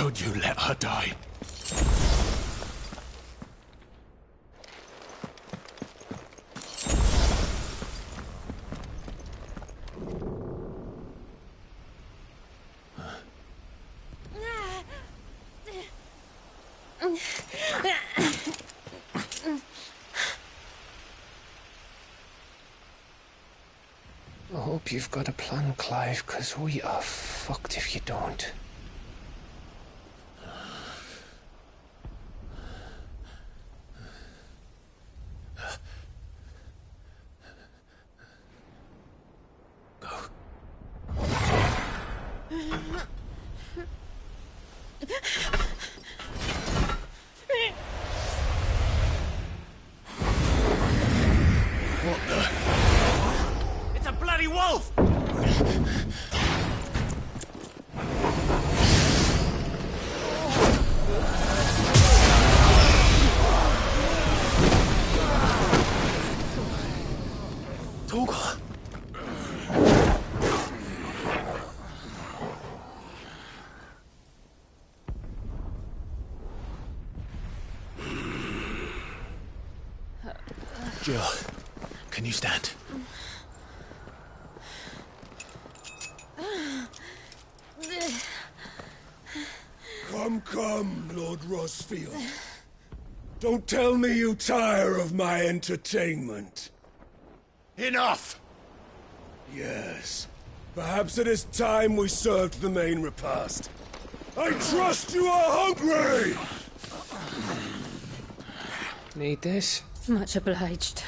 could you let her die? I hope you've got a plan, Clive, because we are fucked if you don't. What the? It's a bloody wolf! Torgal! Jill, can you stand? Come, Lord Rosfield. Don't tell me you tire of my entertainment. Enough! Yes. Perhaps it is time we served the main repast. I trust you are hungry! Need this? Much obliged.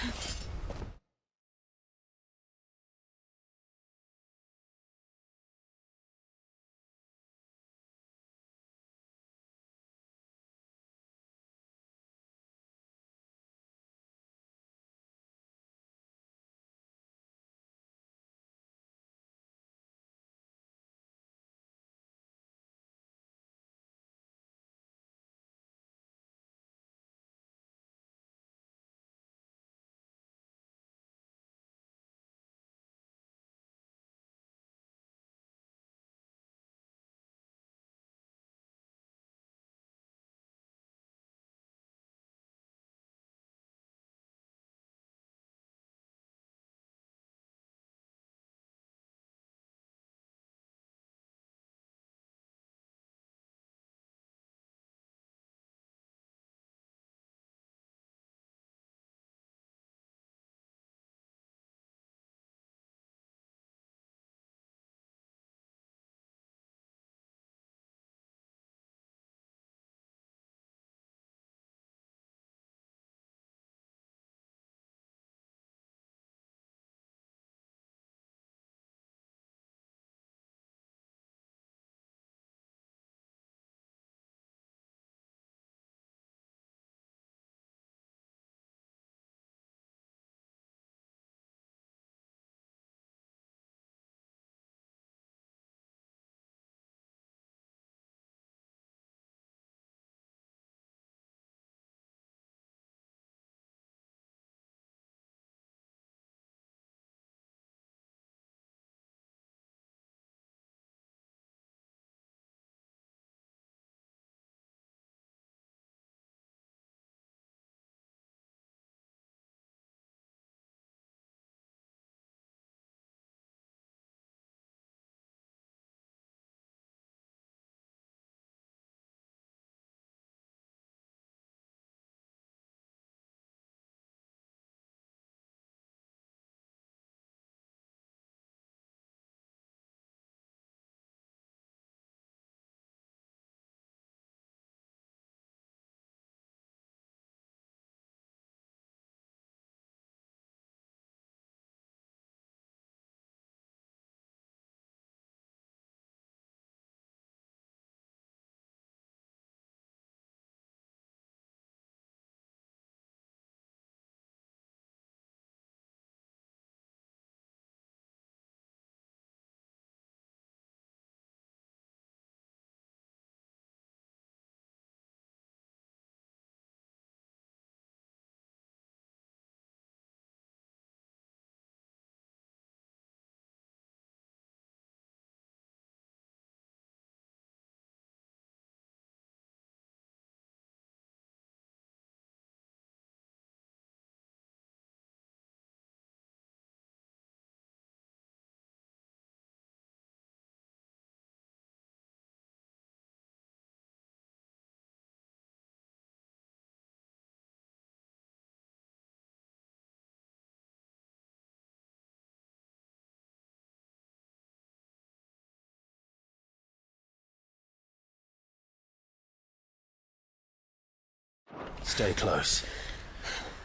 Stay close.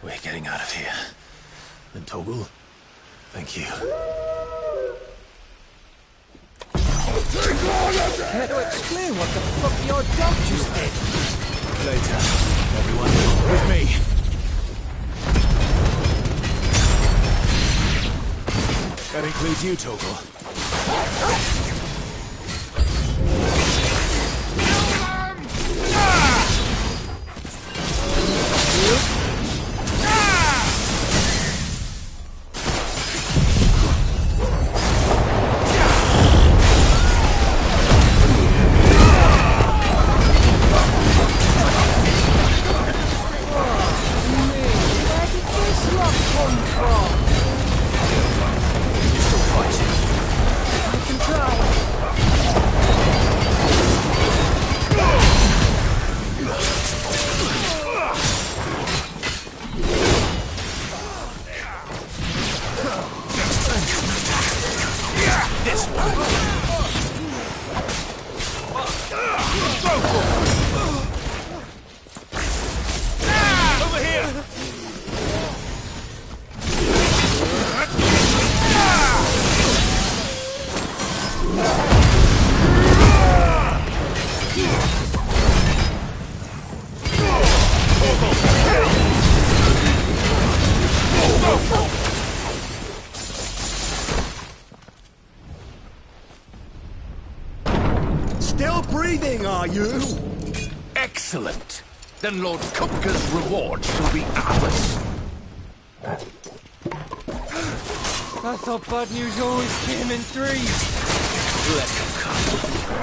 We're getting out of here. And Torgal, thank you. Care to explain what the fuck your dog just did? Later. Everyone, with me. That includes you, Torgal. Still breathing, are you? Excellent. Then Lord Kupka's reward shall be ours. I thought bad news always came in threes. Let him come.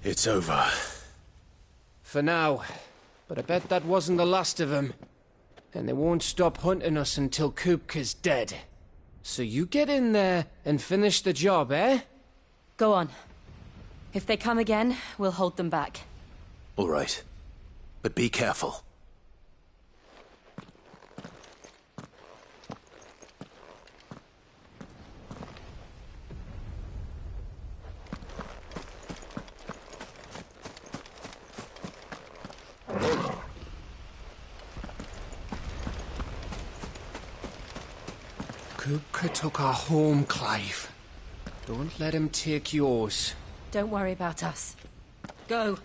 It's over. For now. But I bet that wasn't the last of them. And they won't stop hunting us until Kupka's dead. So you get in there and finish the job, eh? Go on. If they come again, we'll hold them back. All right. But be careful. Kupka took our home, Clive. Don't let him take yours. Don't worry about us. Go.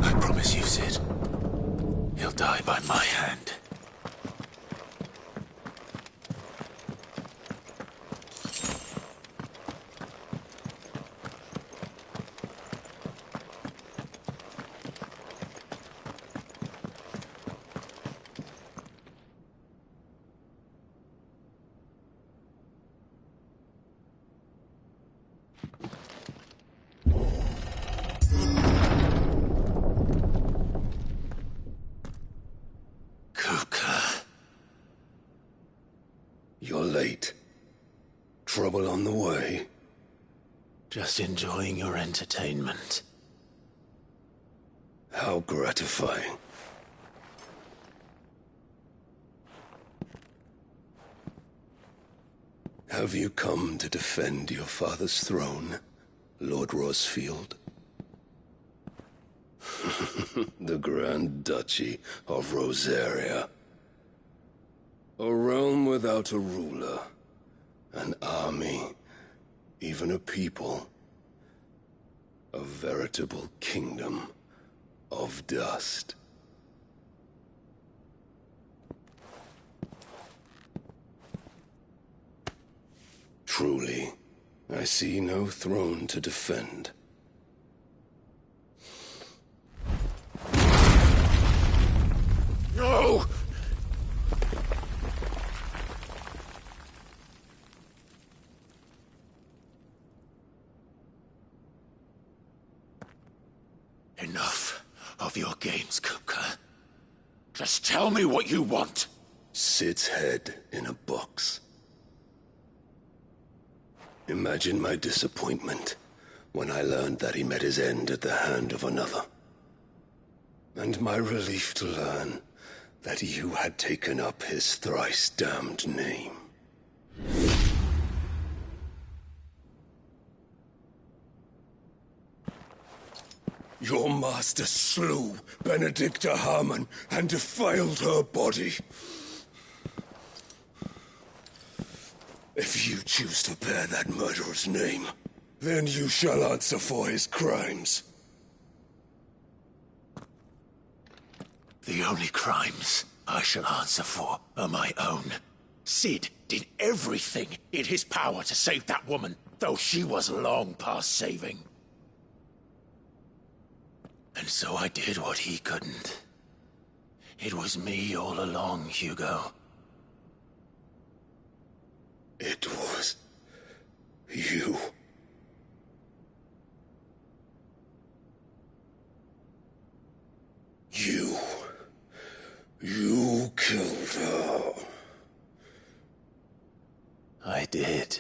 I promise you, Sid. He'll die by my hand. Kuka. You're late. Trouble on the way? Just enjoying your entertainment. How gratifying. Have you come to defend your father's throne, Lord Rosfield? The Grand Duchy of Rosaria. A realm without a ruler, an army, even a people. A veritable kingdom of dust. Truly, I see no throne to defend. No! Enough of your games, Kuka. Just tell me what you want. Sid's head in a box. Imagine my disappointment when I learned that he met his end at the hand of another. And my relief to learn that you had taken up his thrice-damned name. Your master slew Benedicta Harmon and defiled her body. If you choose to bear that murderer's name, then you shall answer for his crimes. The only crimes I shall answer for are my own. Sid did everything in his power to save that woman, though she was long past saving. And so I did what he couldn't. It was me all along, Hugo. It was you. You killed her. I did.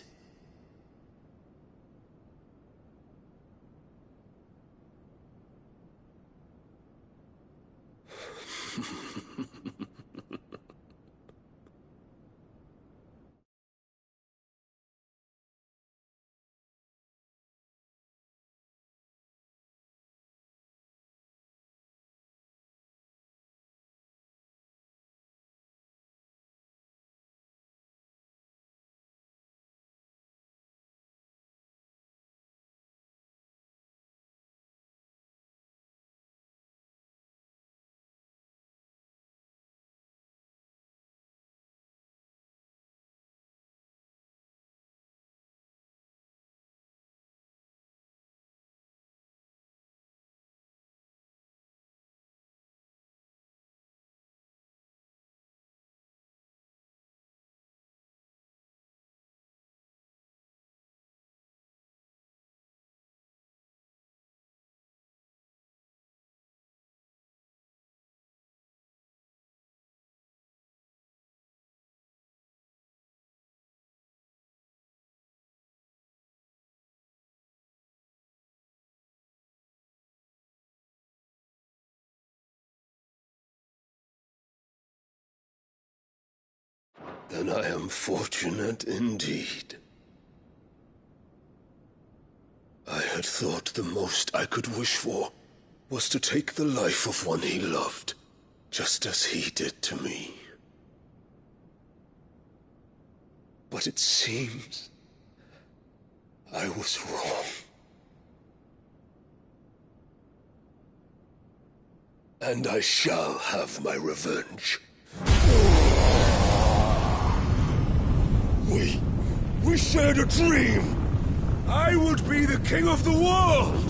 Then I am fortunate indeed. I had thought the most I could wish for was to take the life of one he loved, just as he did to me. But it seems I was wrong. And I shall have my revenge. We shared a dream. I would be the king of the world.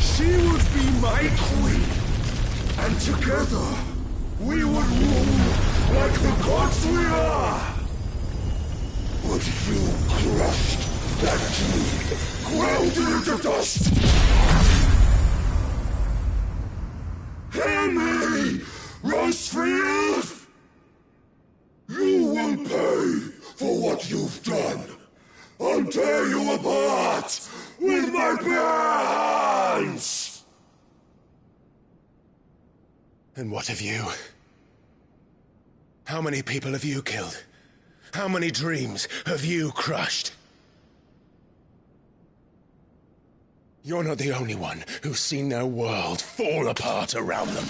She would be my queen. And together, we would rule like the gods we are. But you crushed that ground into dust! Hear me, Rosefield! You will pay for what you've done. I'll tear you apart with my bare hands! And what of you? How many people have you killed? How many dreams have you crushed? You're not the only one who's seen their world fall apart around them.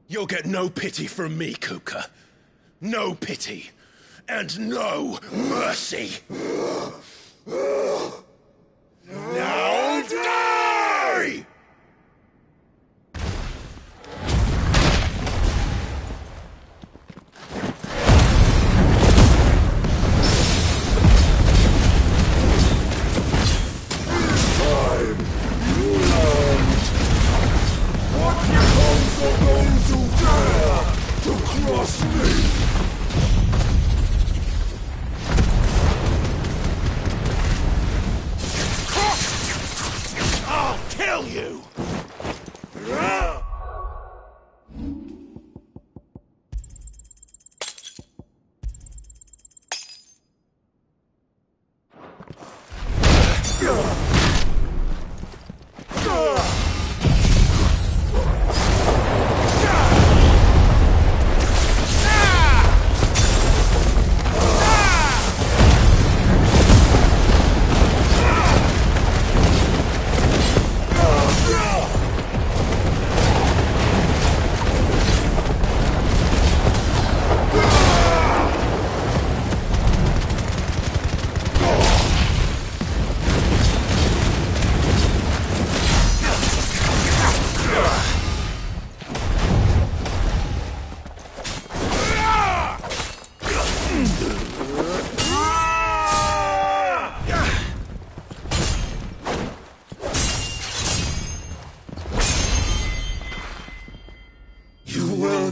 You'll get no pity from me, Kupka. No pity. And no mercy. Now die!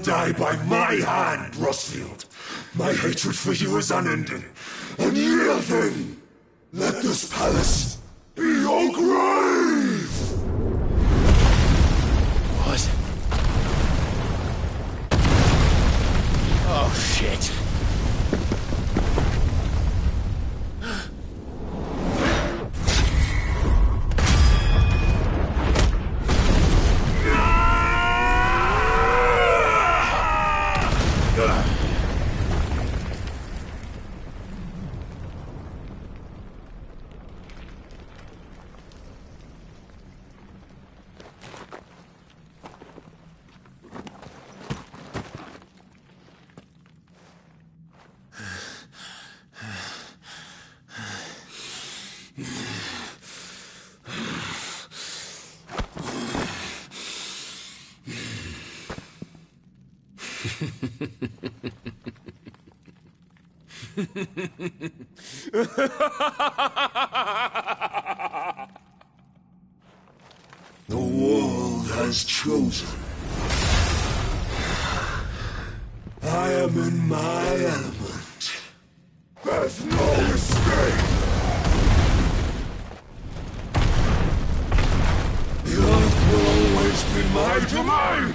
Die by my hand, Rosefield. My hatred for you is unending, unyielding. Let this palace be your grave! What? Oh, shit. The world has chosen. I am in my element. There's no escape! The earth will always be my domain!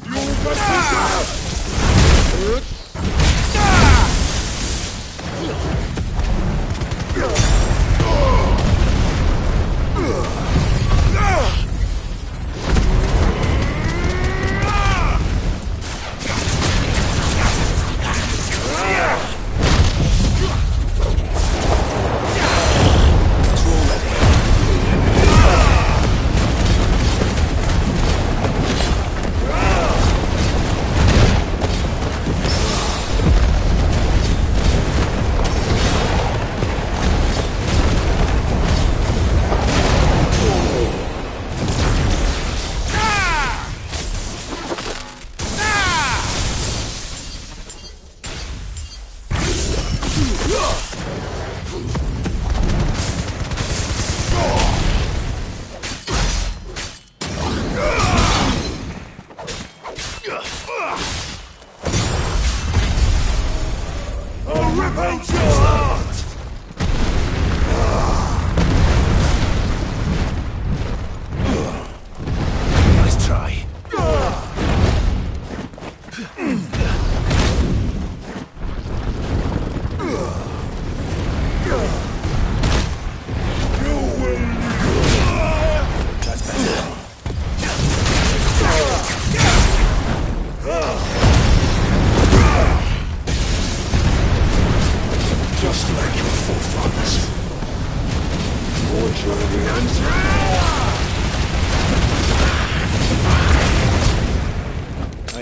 You must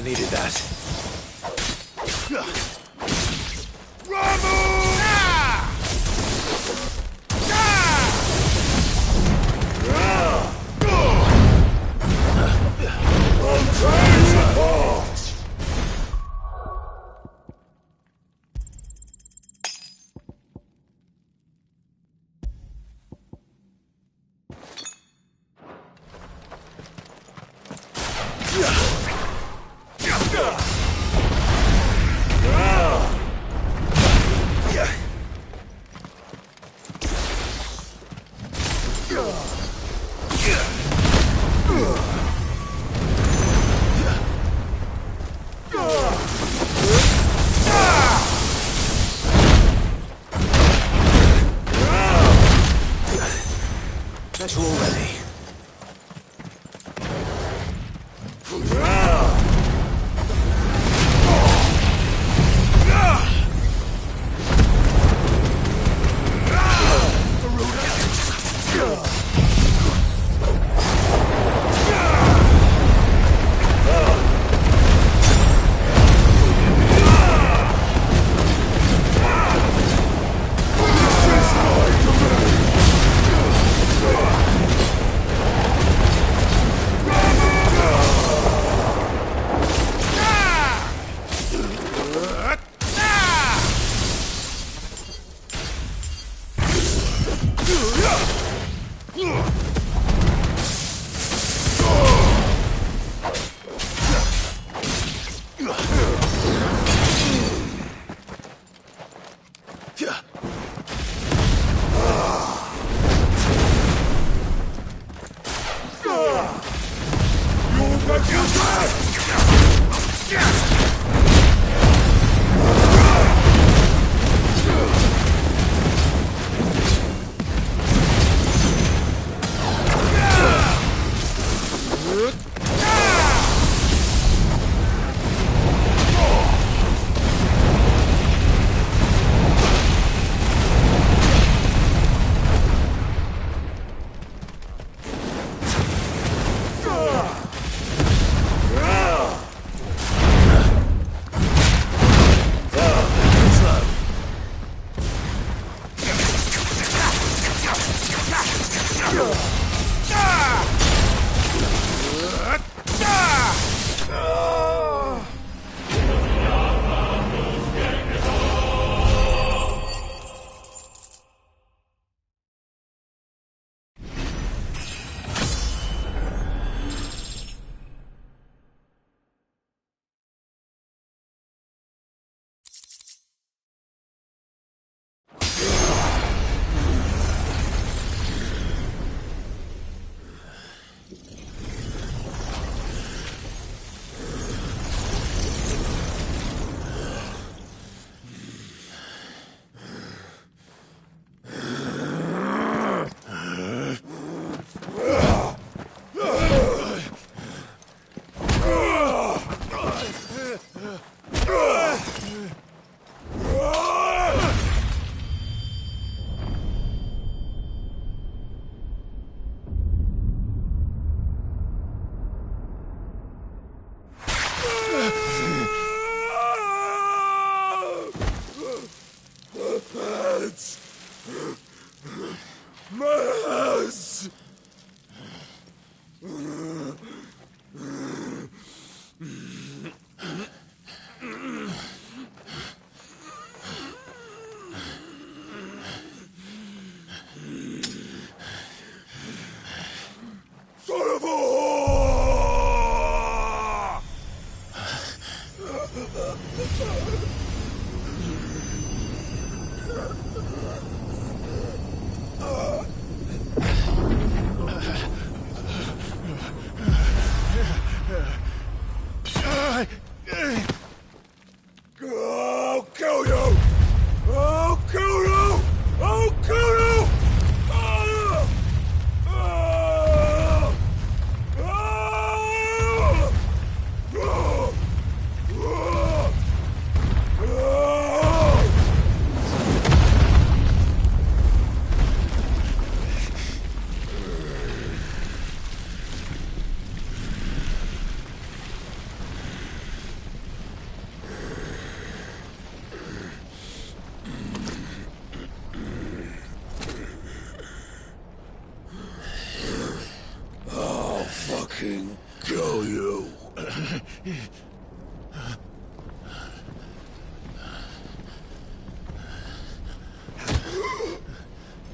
needed that. That's all ready.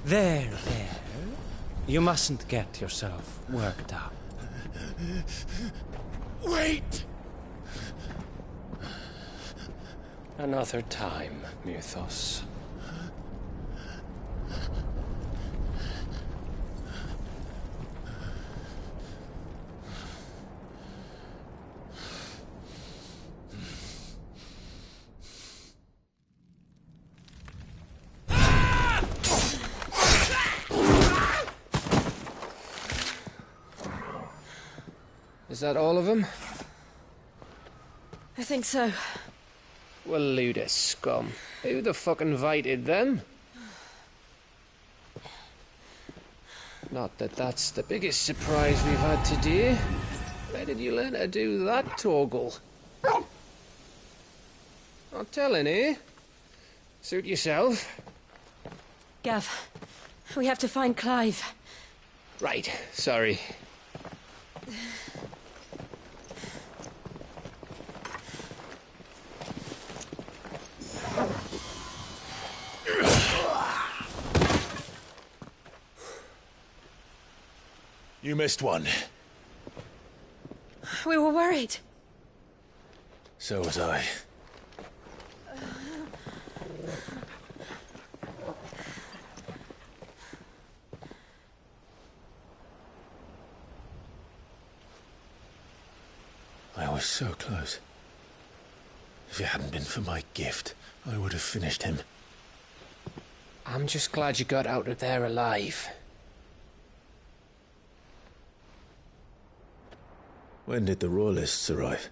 There. You mustn't get yourself worked up. Wait! Another time, Mythos. Is that all of them? I think so. Well, load of scum. Who the fuck invited them? Not that that's the biggest surprise we've had today. Where did you learn to do that, Torgal? Not telling, eh? Suit yourself. Gav, we have to find Clive. Right, sorry. You missed one. We were worried. So was I. I was so close. If it hadn't been for my gift, I would have finished him. I'm just glad you got out of there alive. When did the Royalists arrive?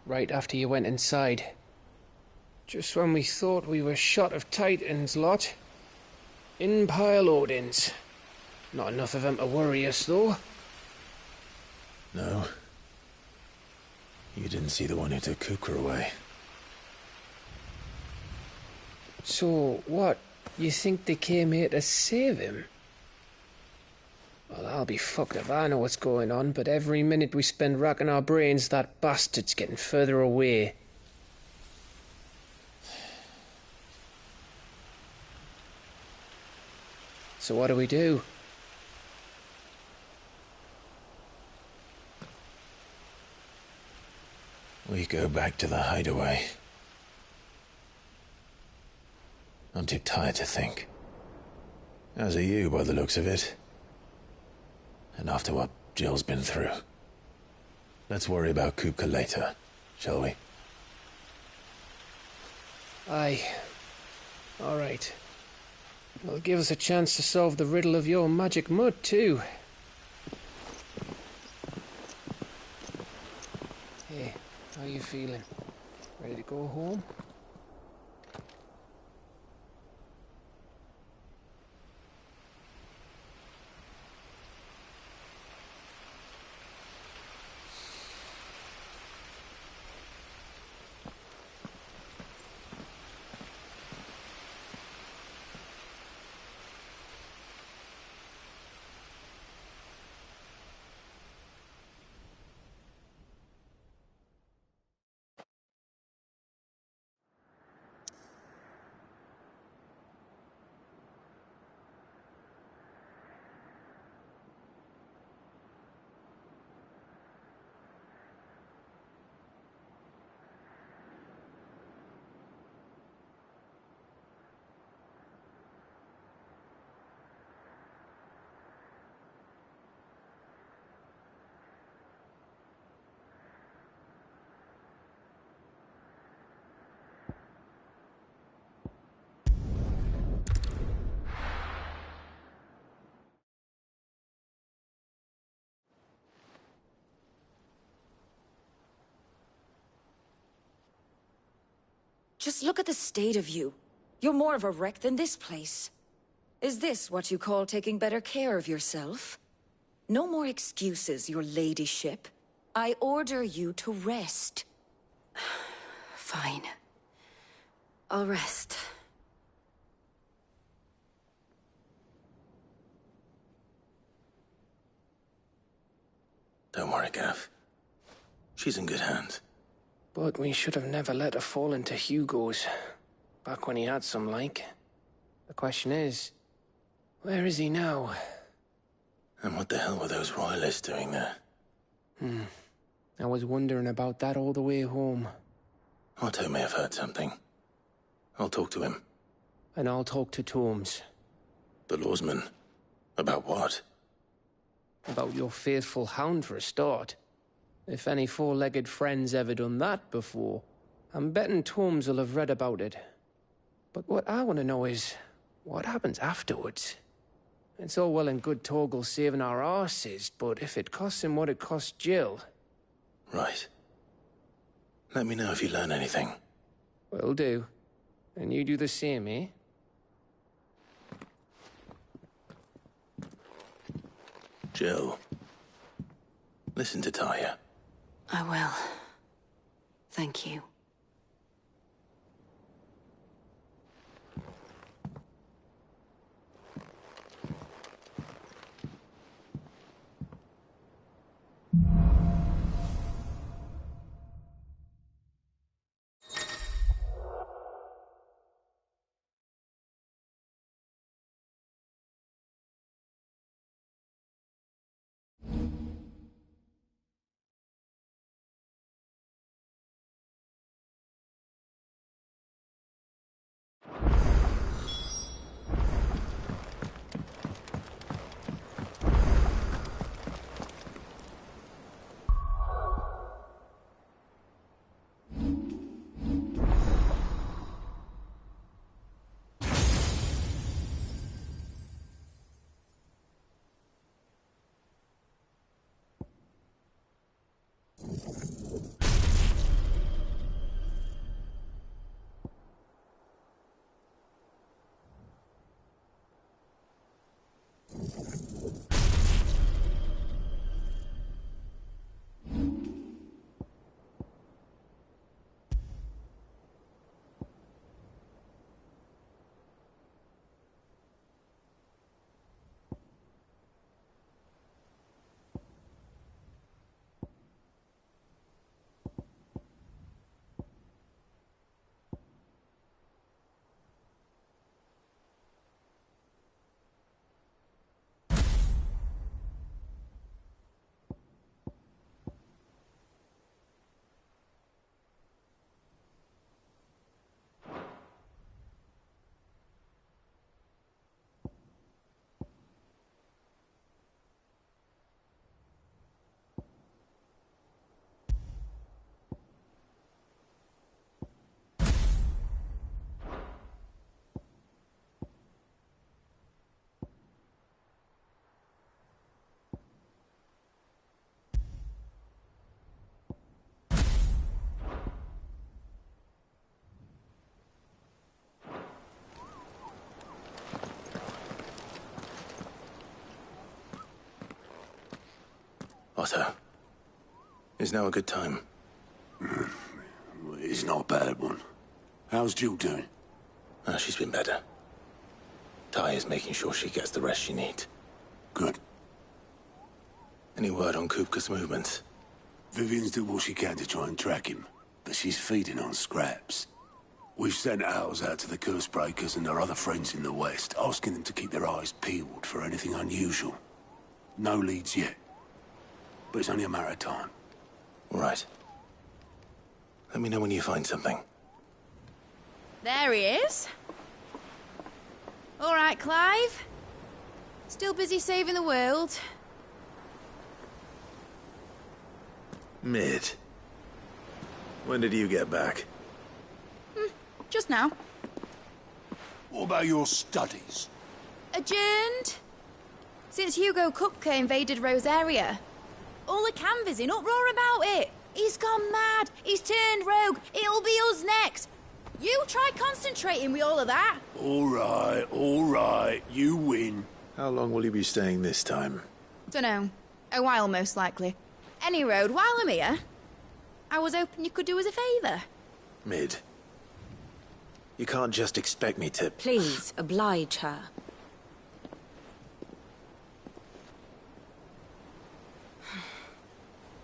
Right after you went inside. Just when we thought we were shot of Titans, lot. In pile Odins. Not enough of them to worry us, though. No. You didn't see the one who took Kukra away. So, what? You think they came here to save him? Well, I'll be fucked if I know what's going on, but every minute we spend racking our brains, that bastard's getting further away. So what do we do? We go back to the hideaway. I'm too tired to think. As are you, by the looks of it. And after what Jill's been through. Let's worry about Kupka later, shall we? Aye. All right. It'll give us a chance to solve the riddle of your magic mud, too. Hey, how you feeling? Ready to go home? Just look at the state of you. You're more of a wreck than this place. Is this what you call taking better care of yourself? No more excuses, your ladyship. I order you to rest. Fine. I'll rest. Don't worry, Gav. She's in good hands. But we should have never let her fall into Hugo's. Back when he had some like. The question is, where is he now? And what the hell were those royalists doing there? I was wondering about that all the way home. Otto may have heard something. I'll talk to him. And I'll talk to Tomes. The lawsman? About what? About your faithful hound for a start. If any four-legged friend's ever done that before, I'm betting Tomes will have read about it. But what I want to know is, what happens afterwards? It's all well and good Torgal saving our arses, but if it costs him what it cost Jill... Right. Let me know if you learn anything. Will do. And you do the same, eh? Jill. Listen to Taya. I will. Thank you. Otto. Is now a good time? It's not a bad one. How's Jill doing? She's been better. Taya's making sure she gets the rest she needs. Good. Any word on Kupka's movements? Vivian's doing what she can to try and track him, but she's feeding on scraps. We've sent ours out to the Cursebreakers and their other friends in the West, asking them to keep their eyes peeled for anything unusual. No leads yet. But it's only a matter of time. All right. Let me know when you find something. There he is. All right, Clive. Still busy saving the world. Mid. When did you get back? Just now. What about your studies? Adjourned. Since Hugo Kupka invaded Rosaria. All the canvassers in uproar about it. He's gone mad. He's turned rogue. It'll be us next. You try concentrating with all of that. All right. You win. How long will you be staying this time? Dunno. A while, most likely. Any road, while I'm here, I was hoping you could do us a favour. Mid. You can't just expect me to... Please, oblige her.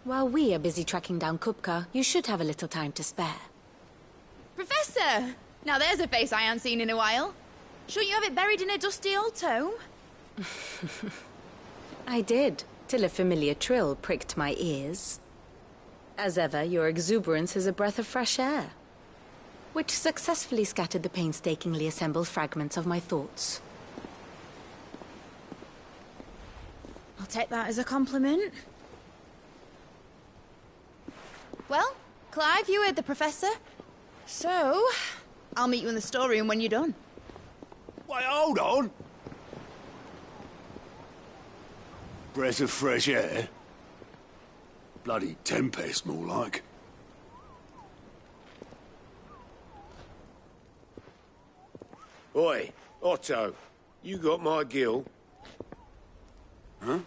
While we are busy tracking down Kupka, you should have a little time to spare. Professor! Now there's a face I haven't seen in a while. Shouldn't you have it buried in a dusty old tome? I did, till a familiar trill pricked my ears. As ever, your exuberance is a breath of fresh air, which successfully scattered the painstakingly assembled fragments of my thoughts. I'll take that as a compliment. Well, Clive, you heard the professor. So, I'll meet you in the storeroom when you're done. Wait, hold on! Breath of fresh air? Bloody tempest, more like. Oi, Otto, you got my gill? Huh?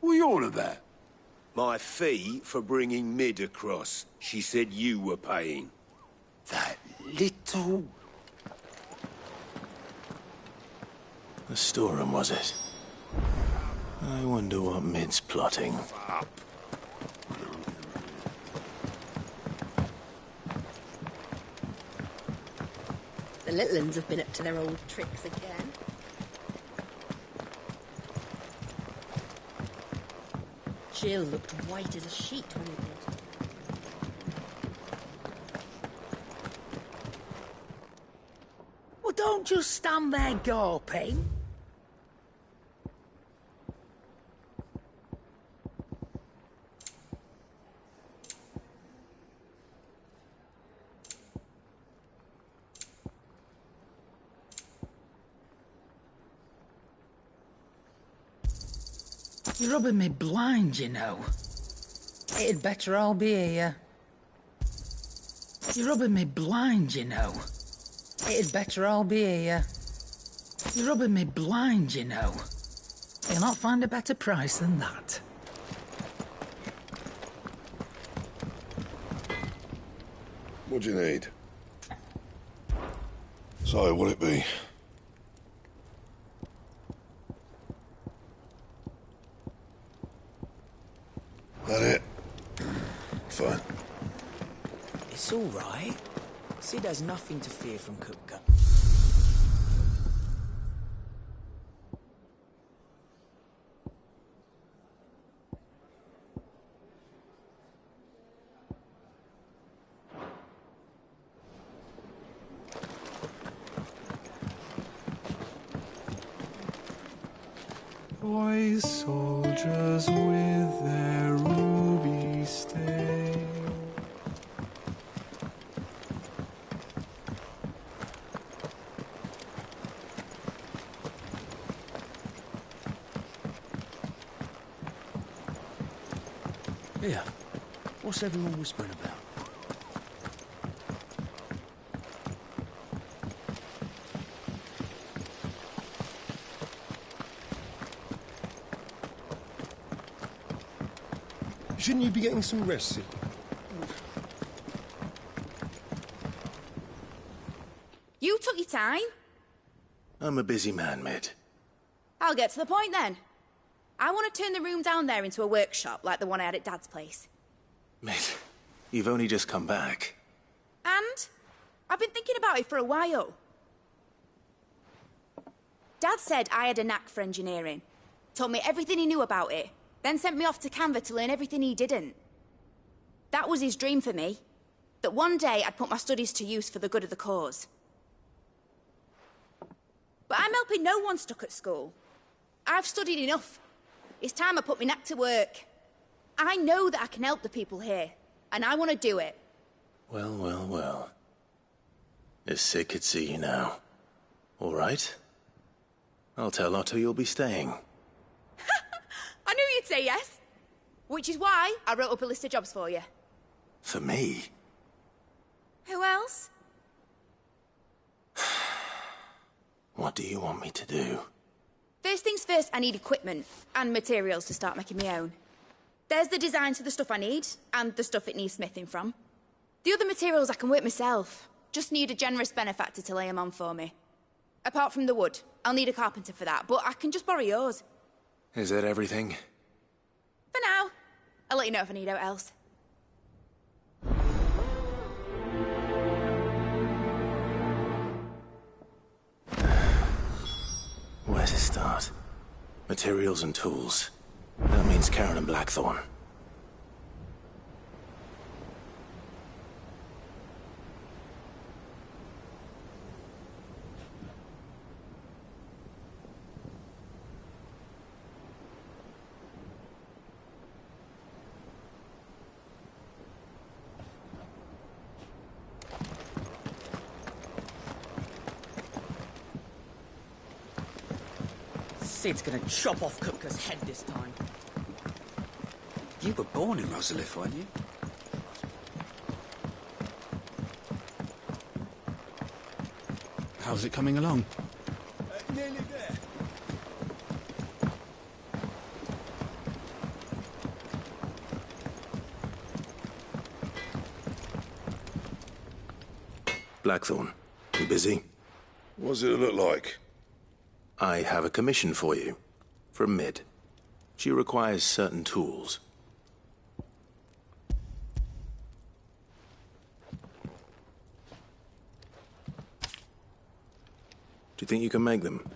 What are you on about? My fee for bringing Mid across. She said you were paying. That little... The storeroom, was it? I wonder what Mid's plotting. Up. The little uns have been up to their old tricks again. Jill looked white as a sheet when we brought her. Well, don't just stand there gawping. You're rubbing me blind, you know. It'd better all be here. You're rubbing me blind, you know. It'd better all be here. You're rubbing me blind, you know. You'll not find a better price than that. What do you need? So, what'll it be? That it? Fine. It's all right. Sid has nothing to fear from Kupka. Boys, soldiers with their ruby stain. Here. What's everyone whispering about? Shouldn't you be getting some rest, Sid? You took your time. I'm a busy man, Mid. I'll get to the point then. I want to turn the room down there into a workshop like the one I had at Dad's place. Mid, you've only just come back. And I've been thinking about it for a while. Dad said I had a knack for engineering. Told me everything he knew about it. Then sent me off to Canva to learn everything he didn't. That was his dream for me. That one day I'd put my studies to use for the good of the cause. But I'm helping no one stuck at school. I've studied enough. It's time I put my knack to work. I know that I can help the people here, and I want to do it. Well, well, well. If Sid could see you now. All right? I'll tell Otto you'll be staying. I knew you'd say yes. Which is why I wrote up a list of jobs for you. For me? Who else? What do you want me to do? First things first, I need equipment and materials to start making my own. There's the designs for the stuff I need, and the stuff it needs smithing from. The other materials I can work myself. Just need a generous benefactor to lay them on for me. Apart from the wood, I'll need a carpenter for that, but I can just borrow yours. Is that everything? For now. I'll let you know if I need out else. Where to start? Materials and tools. That means Karen and Blackthorn. Sid's gonna chop off Kupka's head this time. You were born in Rosalith, weren't you? How's it coming along? Nearly there. Blackthorn, you busy? What does it look like? I have a commission for you. From Mid. She requires certain tools. Do you think you can make them?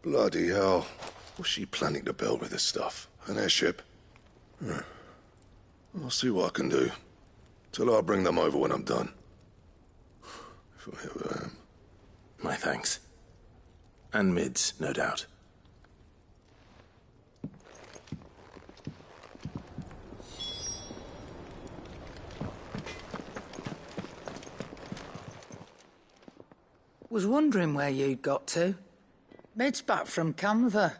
Bloody hell. What's she planning to build with this stuff? An airship? I'll see what I can do. Tell her I'll bring them over when I'm done. If I ever am. My thanks. And Mid's, no doubt. Was wondering where you'd got to. Mid's back from Canva.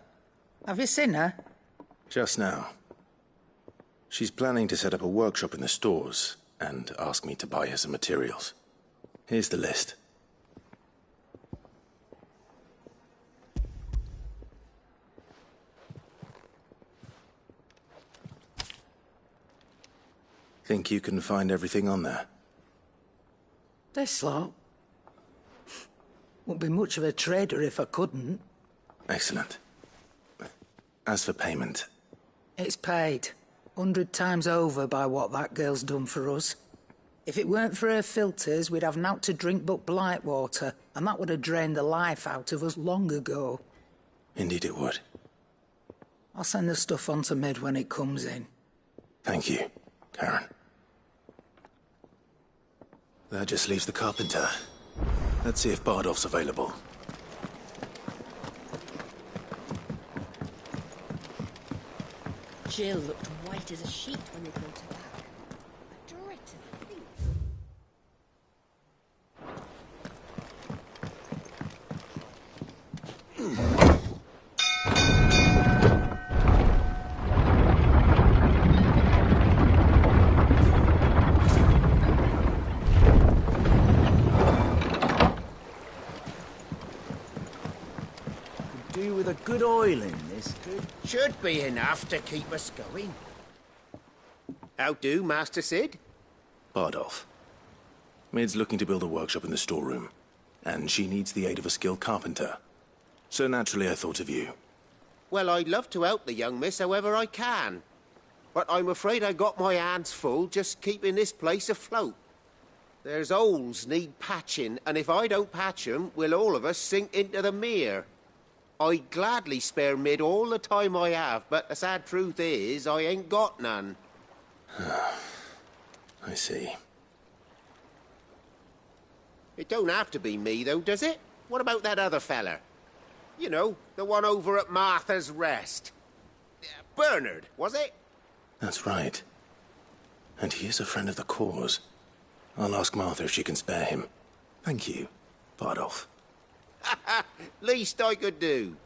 Have you seen her? Just now. She's planning to set up a workshop in the stores and ask me to buy her some materials. Here's the list. Think you can find everything on there? This lot. Wouldn't be much of a trader if I couldn't. Excellent. As for payment... It's paid. 100 times over by what that girl's done for us. If it weren't for her filters, we'd have naught to drink but blight water, and that would have drained the life out of us long ago. Indeed it would. I'll send the stuff on to Mid when it comes in. Thank you, Karen. That just leaves the carpenter. Let's see if Bardolph's available. Jill looked white as a sheet when they brought her back. A director, please. Do with a good oil in this. Should be enough to keep us going. How do, Master Sid? Bardolph. Mid's looking to build a workshop in the storeroom, and she needs the aid of a skilled carpenter. So naturally I thought of you. Well, I'd love to help the young miss however I can. But I'm afraid I got my hands full just keeping this place afloat. There's holes need patching, and if I don't patch 'em, we'll all of us sink into the mere. I'd gladly spare Mid all the time I have, but the sad truth is, I ain't got none. I see. It don't have to be me, though, does it? What about that other feller? You know, the one over at Martha's Rest. Bernard, was it? That's right. And he is a friend of the cause. I'll ask Martha if she can spare him. Thank you, Bardolph. Least I could do.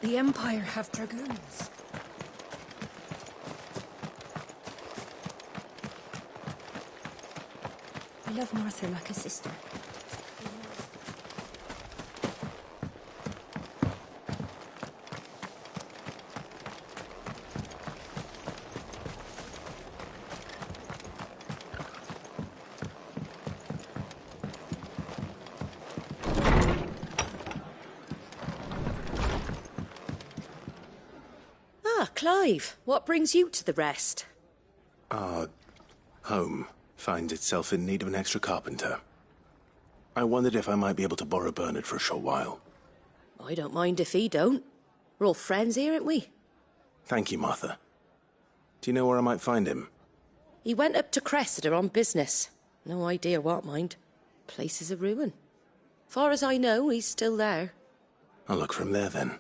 the Empire have dragoons? I love Martha like a sister. Clive, what brings you to the rest? Our home finds itself in need of an extra carpenter. I wondered if I might be able to borrow Bernard for a short while. I don't mind if he don't. We're all friends here, aren't we? Thank you, Martha. Do you know where I might find him? He went up to Cressida on business. No idea what, mind. Place is a ruin. Far as I know, he's still there. I'll look from there, then.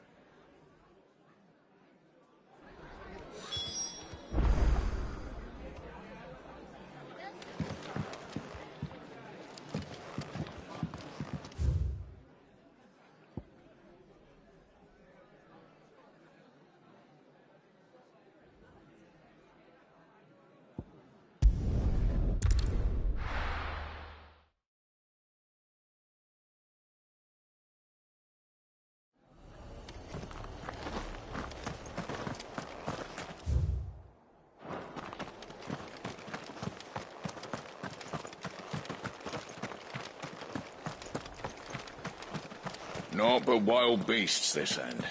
Naught but wild beasts this end.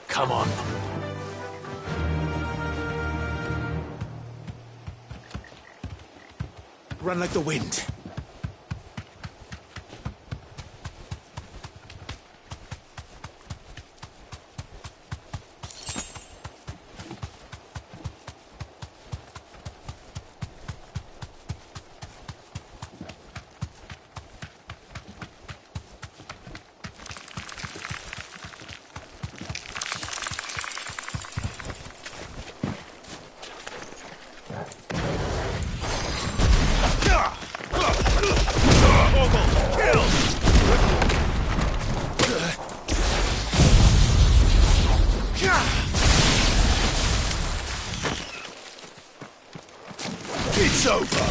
Come on. Run like the wind. It's over!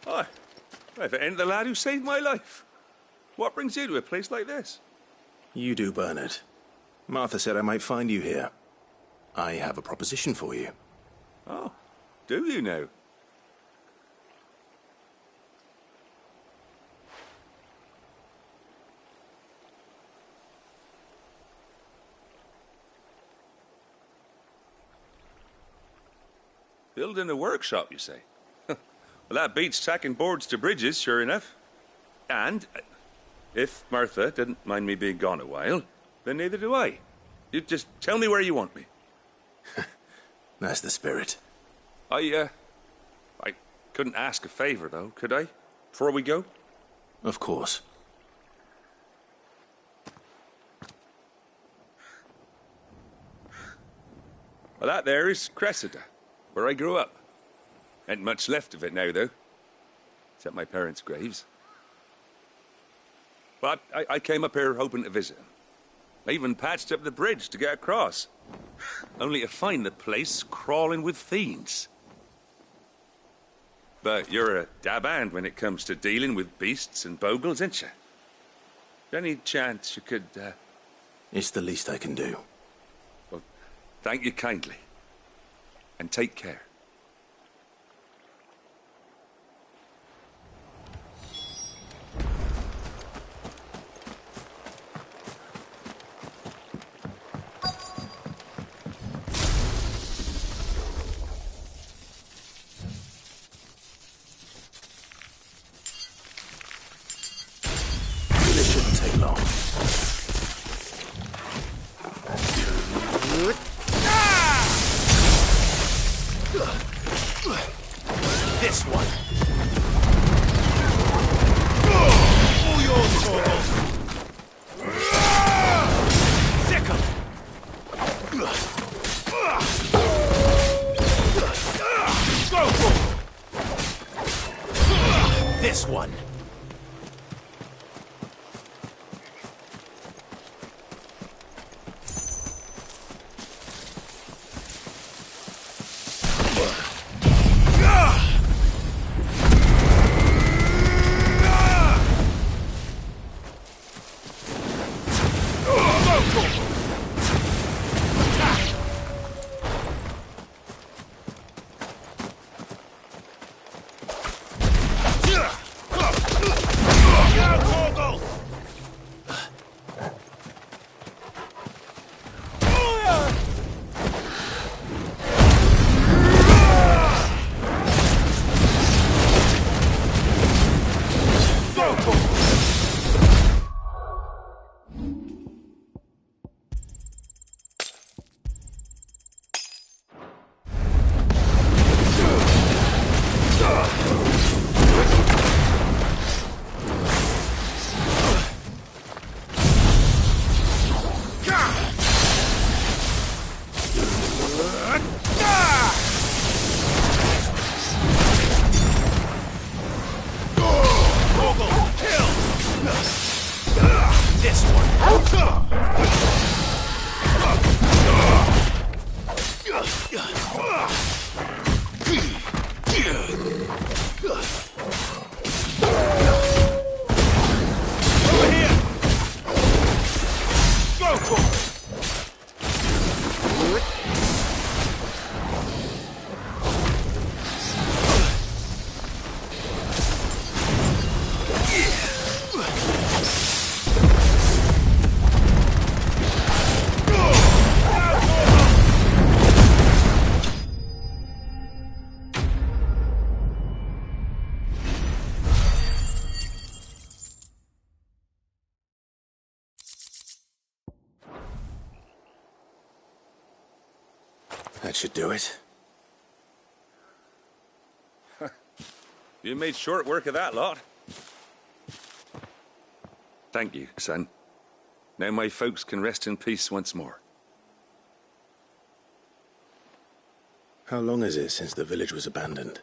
Hi. If it ain't the lad who saved my life. What brings you to a place like this? You do, Bernard. Martha said I might find you here. I have a proposition for you. Oh, do you now? Building a workshop, you say? Well, that beats tacking boards to bridges, sure enough. And if Martha didn't mind me being gone a while, then neither do I. You just tell me where you want me. That's the spirit. I couldn't ask a favor, though, could I? Before we go? Of course. Well, that there is Cressida, where I grew up. Ain't much left of it now, though. Except my parents' graves. But I came up here hoping to visit them. I even patched up the bridge to get across. Only to find the place crawling with fiends. But you're a dab hand when it comes to dealing with beasts and bogles, ain't you? Any chance you could, It's the least I can do. Well, thank you kindly. And take care. This shouldn't take long. This one. All yours, Torgal. Sickle. Go for this one. That should do it. You made short work of that lot. Thank you, son. Now my folks can rest in peace once more. How long is it since the village was abandoned?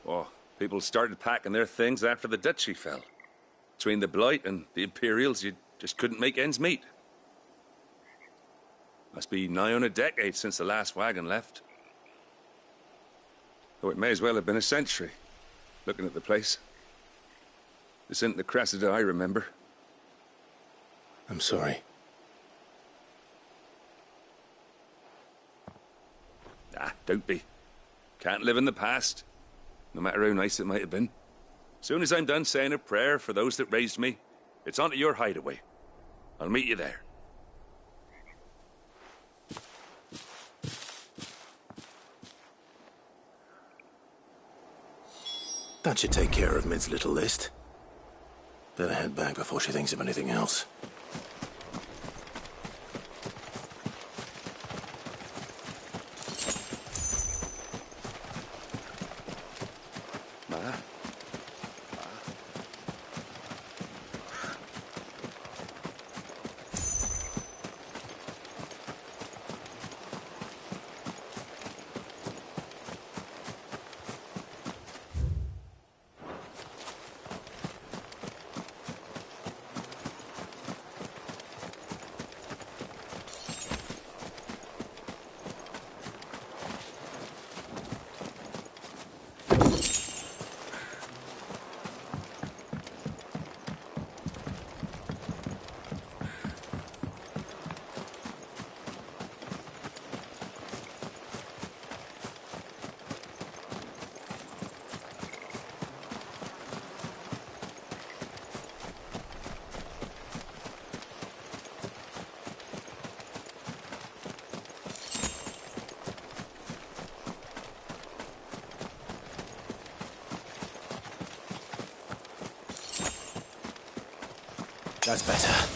Oh, people started packing their things after the duchy fell. Between the Blight and the Imperials, you just couldn't make ends meet. Must be nigh on a decade since the last wagon left. Though it may as well have been a century, looking at the place. This isn't the Cressida I remember. I'm sorry. Ah, don't be. Can't live in the past, no matter how nice it might have been. Soon as I'm done saying a prayer for those that raised me, it's on to your hideaway. I'll meet you there. That should take care of Mid's little list. Better head back before she thinks of anything else. Ma? That's better.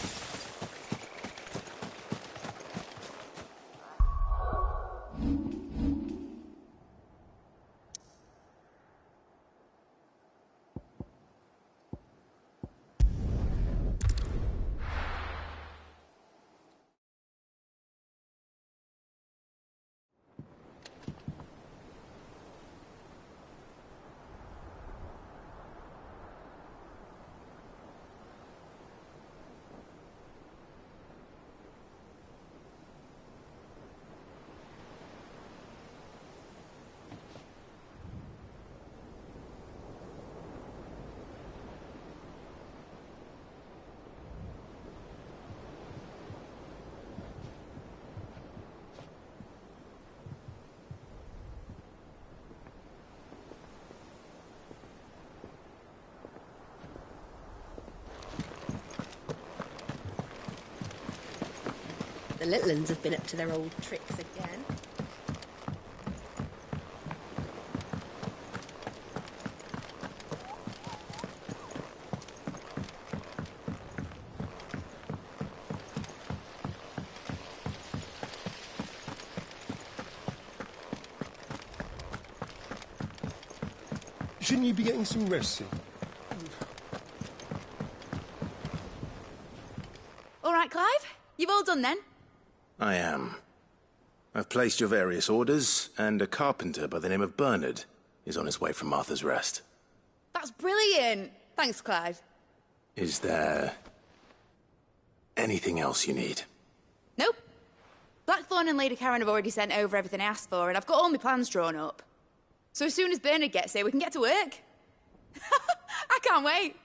The little uns have been up to their old tricks again. Shouldn't you be getting some rest soon? All right, Clive? You've all done then? I am. I've placed your various orders, and a carpenter by the name of Bernard is on his way from Martha's Rest. That's brilliant. Thanks, Clive. Is there anything else you need? Nope. Blackthorn and Lady Karen have already sent over everything I asked for, and I've got all my plans drawn up. So as soon as Bernard gets here, we can get to work. I can't wait.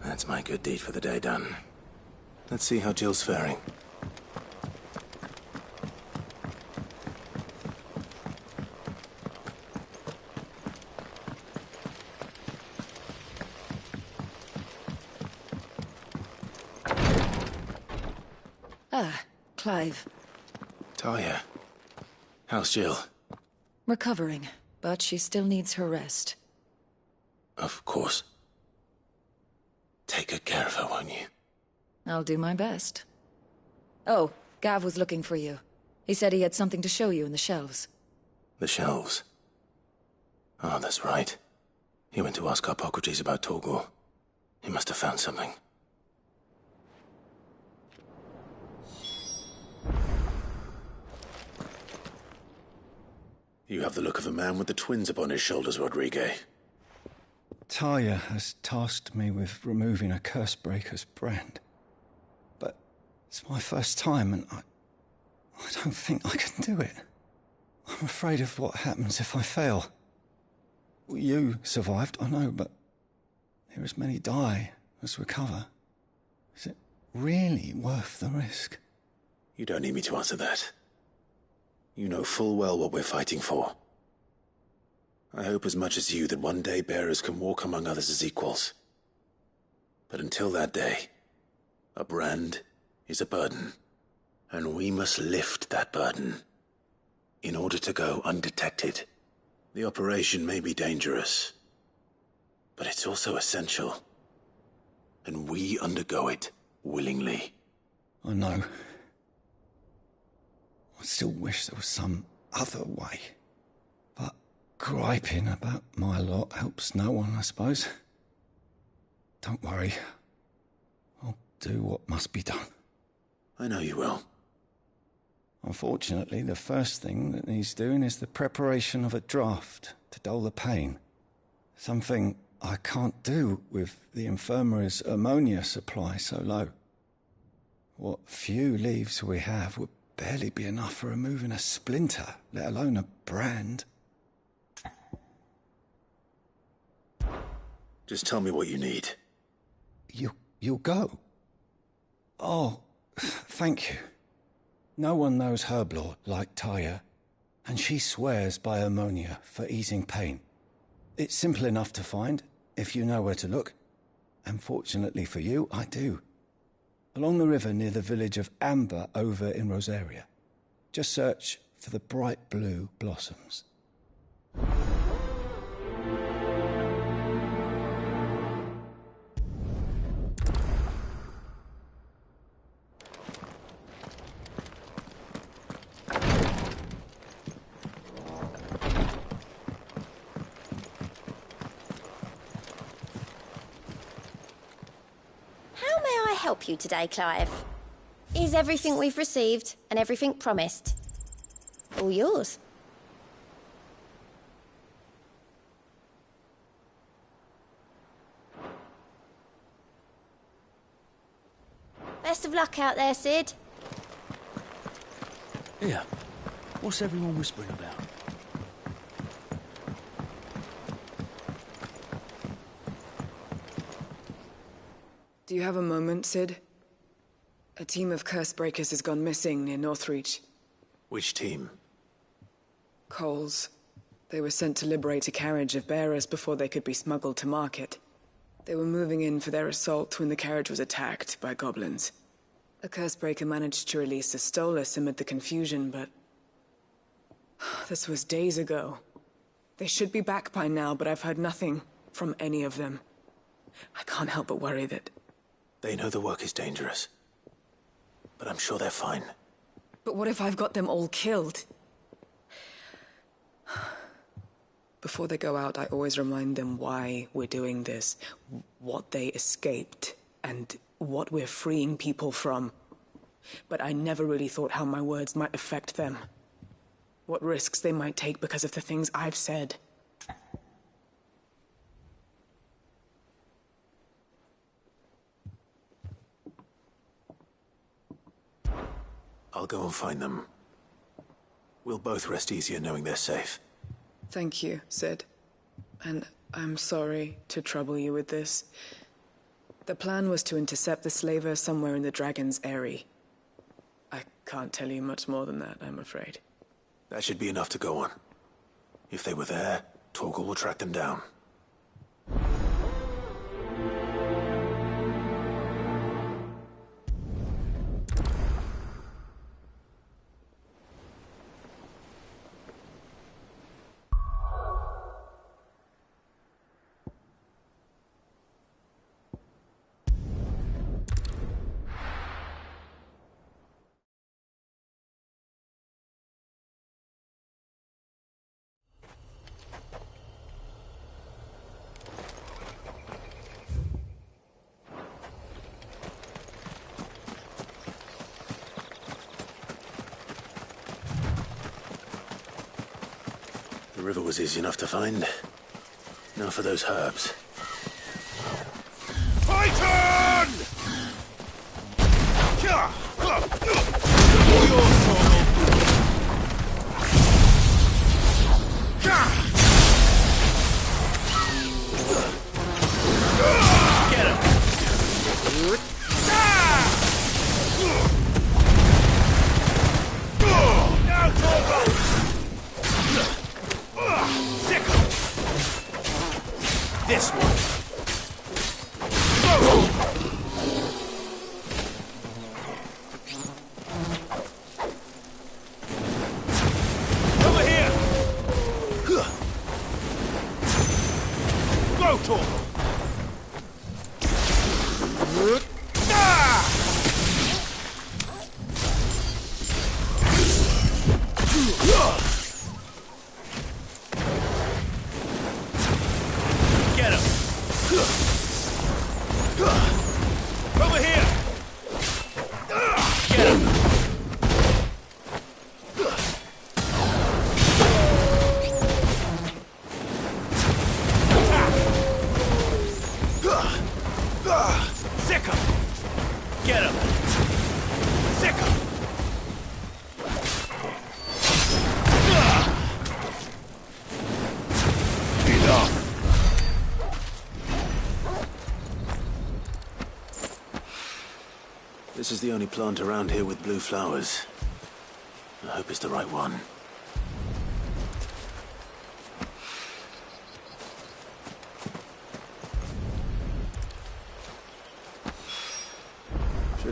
That's my good deed for the day done. Let's see how Jill's faring. Ah, Clive. Talia, how's Jill? Recovering, but she still needs her rest. Of course. Take good care of her, won't you? I'll do my best. Oh, Gav was looking for you. He said he had something to show you in the shelves. The shelves? Oh, that's right. He went to ask Hippocrates about Torgal. He must have found something. You have the look of a man with the twins upon his shoulders, Rodrigue. Talia has tasked me with removing a Cursebreaker's brand. But it's my first time, and I don't think I can do it. I'm afraid of what happens if I fail. You survived, I know, but there as many die as recover. Is it really worth the risk? You don't need me to answer that. You know full well what we're fighting for. I hope as much as you that one day bearers can walk among others as equals. But until that day, a brand is a burden, and we must lift that burden in order to go undetected. The operation may be dangerous, but it's also essential, and we undergo it willingly. I know. I still wish there was some other way. But griping about my lot helps no one, I suppose. Don't worry. I'll do what must be done. I know you will. Unfortunately, the first thing that needs doing is the preparation of a draft to dull the pain. Something I can't do with the infirmary's ammonia supply so low. What few leaves we have would barely be enough for removing a splinter, let alone a brand. Just tell me what you need. You'll go? Oh, thank you. No one knows herblore like Talia, and she swears by ammonia for easing pain. It's simple enough to find, if you know where to look. and fortunately for you, I do. Along the river near the village of Amber over in Rosaria. Just search for the bright blue blossoms. Help you today, Clive? Is everything we've received and everything promised all yours? Best of luck out there, Sid. Here, what's everyone whispering about? Do you have a moment, Sid? A team of Cursebreakers has gone missing near Northreach. Which team? Coles. They were sent to liberate a carriage of bearers before they could be smuggled to market. They were moving in for their assault when the carriage was attacked by goblins. A Cursebreaker managed to release a Stolas amid the confusion, but... this was days ago. They should be back by now, but I've heard nothing from any of them. I can't help but worry that... They know the work is dangerous. But I'm sure they're fine. But what if I've got them all killed? Before they go out, I always remind them why we're doing this, what they escaped, and what we're freeing people from. But I never really thought how my words might affect them. What risks they might take because of the things I've said. I'll go and find them. We'll both rest easier knowing they're safe. Thank you, Sid. And I'm sorry to trouble you with this. The plan was to intercept the slaver somewhere in the Dragon's Eyrie. I can't tell you much more than that, I'm afraid. That should be enough to go on. If they were there, Torgal will track them down. The river was easy enough to find. Now for those herbs. Eikon! Get him! Now, Torgal! This one. Over here. Go, Torgal. Get him! Over here! Get him! Sick him! Get him! Sick him! Enough! This is the only plant around here with blue flowers. I hope it's the right one.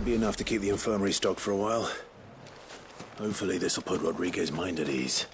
Should be enough to keep the infirmary stocked for a while. Hopefully this'll put Rodriguez's mind at ease.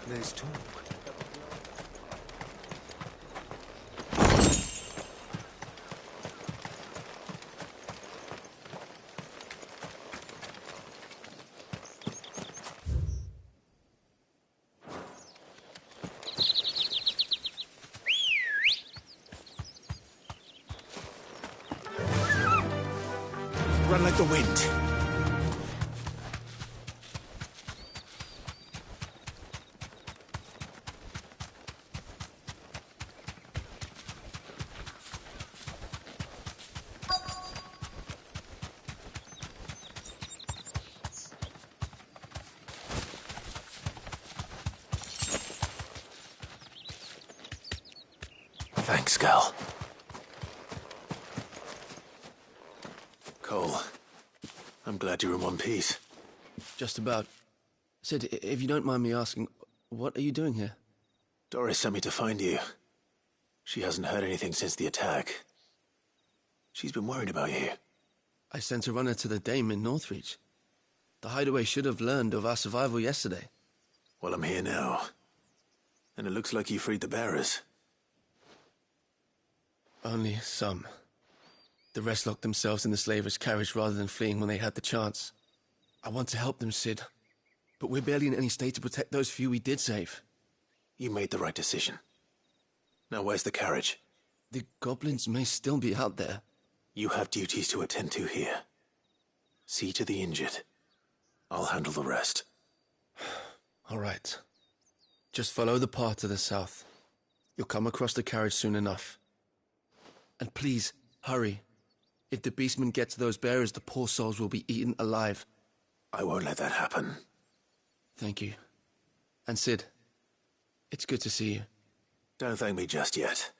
There's talk. Run like the wind. Thanks, Gal. Cole, I'm glad you're in one piece. Just about. Sid, if you don't mind me asking, what are you doing here? Doris sent me to find you. She hasn't heard anything since the attack. She's been worried about you. I sent a runner to the Dame in Northreach. The hideaway should have learned of our survival yesterday. Well, I'm here now. And it looks like you freed the bearers. Only some. The rest locked themselves in the slavers' carriage rather than fleeing when they had the chance. I want to help them, Sid. But we're barely in any state to protect those few we did save. You made the right decision. Now where's the carriage? The goblins may still be out there. You have duties to attend to here. See to the injured. I'll handle the rest. All right. Just follow the path to the south. You'll come across the carriage soon enough. And please, hurry. If the beastmen get to those bearers, the poor souls will be eaten alive. I won't let that happen. Thank you. And Sid, it's good to see you. Don't thank me just yet.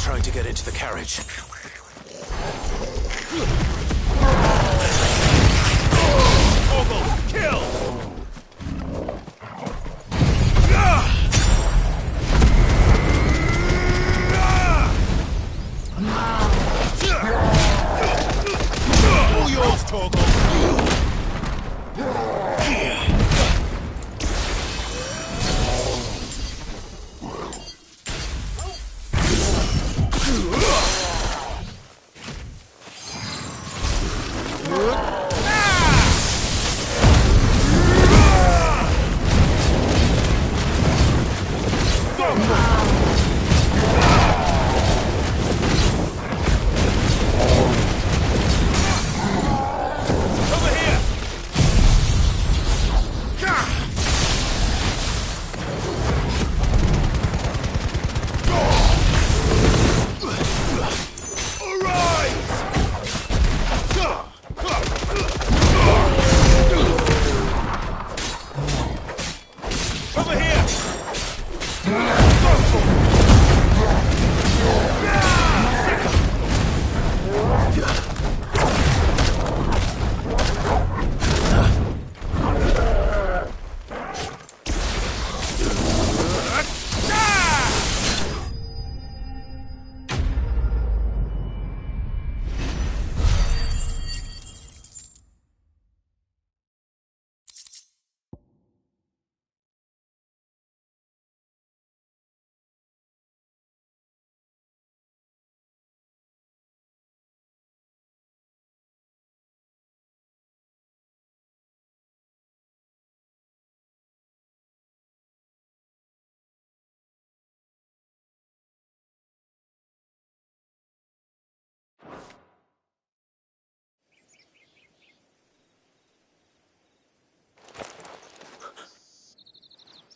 trying to get into the carriage. Torgal, kill! All yours, Torgal!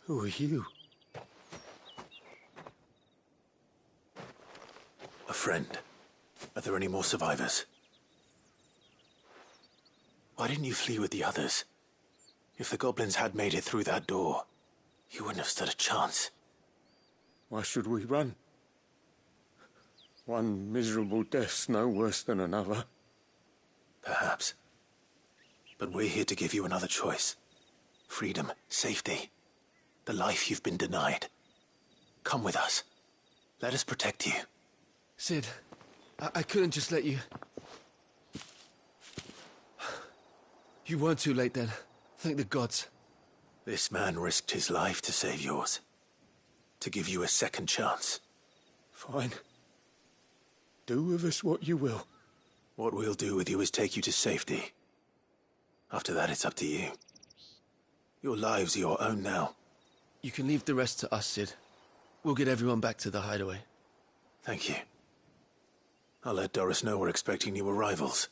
Who are you? A friend. Are there any more survivors? Why didn't you flee with the others? If the goblins had made it through that door, you wouldn't have stood a chance. Why should we run? One miserable death's no worse than another. Perhaps. But we're here to give you another choice. Freedom, safety. The life you've been denied. Come with us. Let us protect you. Sid, I couldn't just let you... You weren't too late then. Thank the gods. This man risked his life to save yours. To give you a second chance. Fine. Do with us what you will. What we'll do with you is take you to safety. After that, it's up to you. Your lives are your own now. You can leave the rest to us, Sid. We'll get everyone back to the hideaway. Thank you. I'll let Doris know we're expecting new arrivals.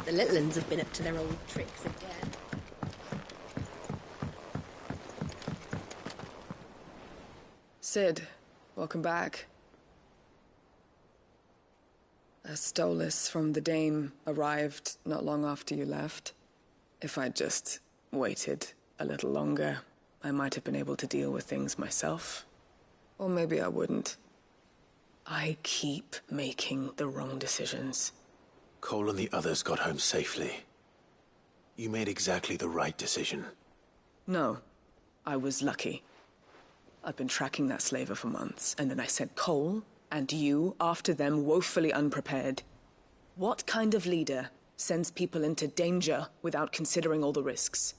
The little uns have been up to their old tricks again. Sid, welcome back. A Stolas from the Dame arrived not long after you left. If I'd just waited a little longer, I might have been able to deal with things myself. Or maybe I wouldn't. I keep making the wrong decisions. Cole and the others got home safely. You made exactly the right decision. No, I was lucky. I've been tracking that slaver for months, and then I sent Cole and you after them woefully unprepared. What kind of leader sends people into danger without considering all the risks?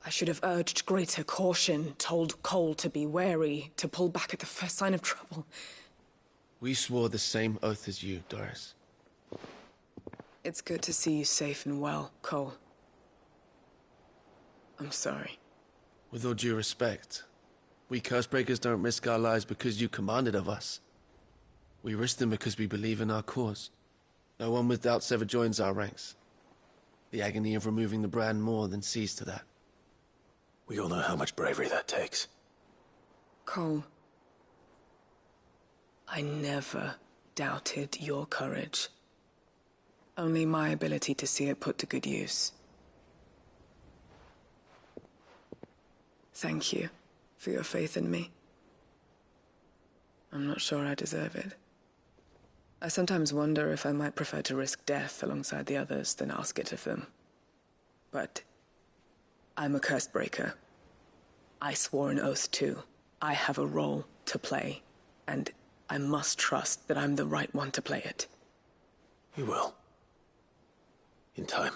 I should have urged greater caution, told Cole to be wary, to pull back at the first sign of trouble. We swore the same oath as you, Doris. It's good to see you safe and well, Cole. I'm sorry. With all due respect, we Cursebreakers don't risk our lives because you commanded of us. We risk them because we believe in our cause. No one with doubts ever joins our ranks. The agony of removing the brand more than sees to that. We all know how much bravery that takes. Cole, I never doubted your courage. Only my ability to see it put to good use. Thank you for your faith in me. I'm not sure I deserve it. I sometimes wonder if I might prefer to risk death alongside the others than ask it of them. But I'm a Cursebreaker. I swore an oath too. I have a role to play, and I must trust that I'm the right one to play it. You will. In time.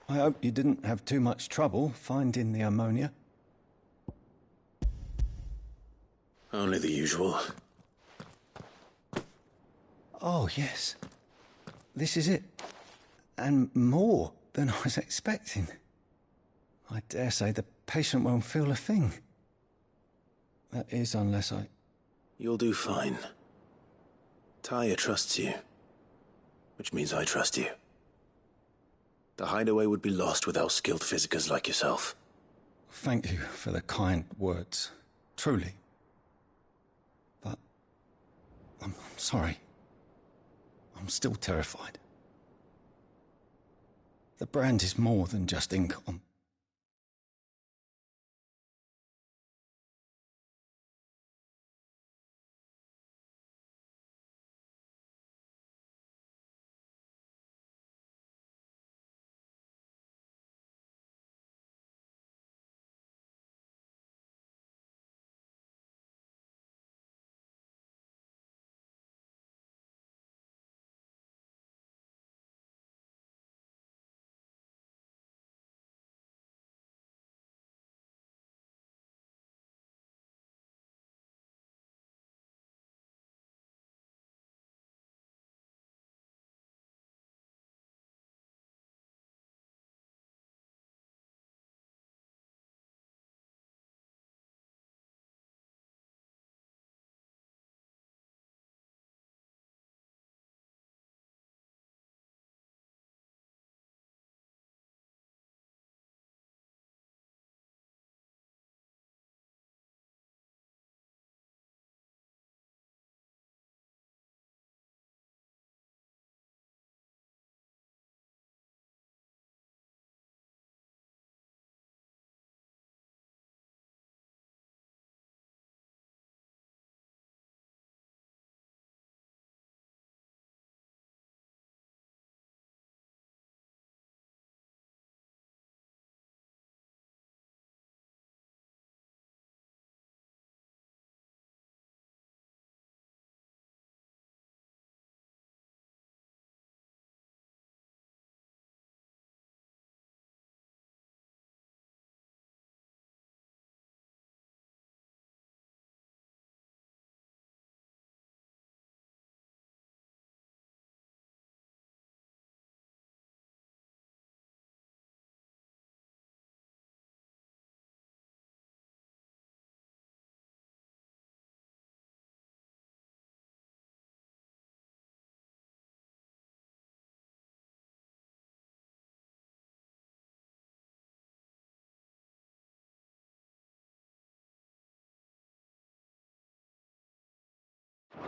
I hope you didn't have too much trouble finding the ammonia. Only the usual. Oh, yes. This is it. And more than I was expecting. I dare say the patient won't feel a thing. That is, unless I... You'll do fine. Taya trusts you. Which means I trust you. The hideaway would be lost without skilled physicers like yourself. Thank you for the kind words. Truly. But... I'm sorry. I'm still terrified. The brand is more than just ink on...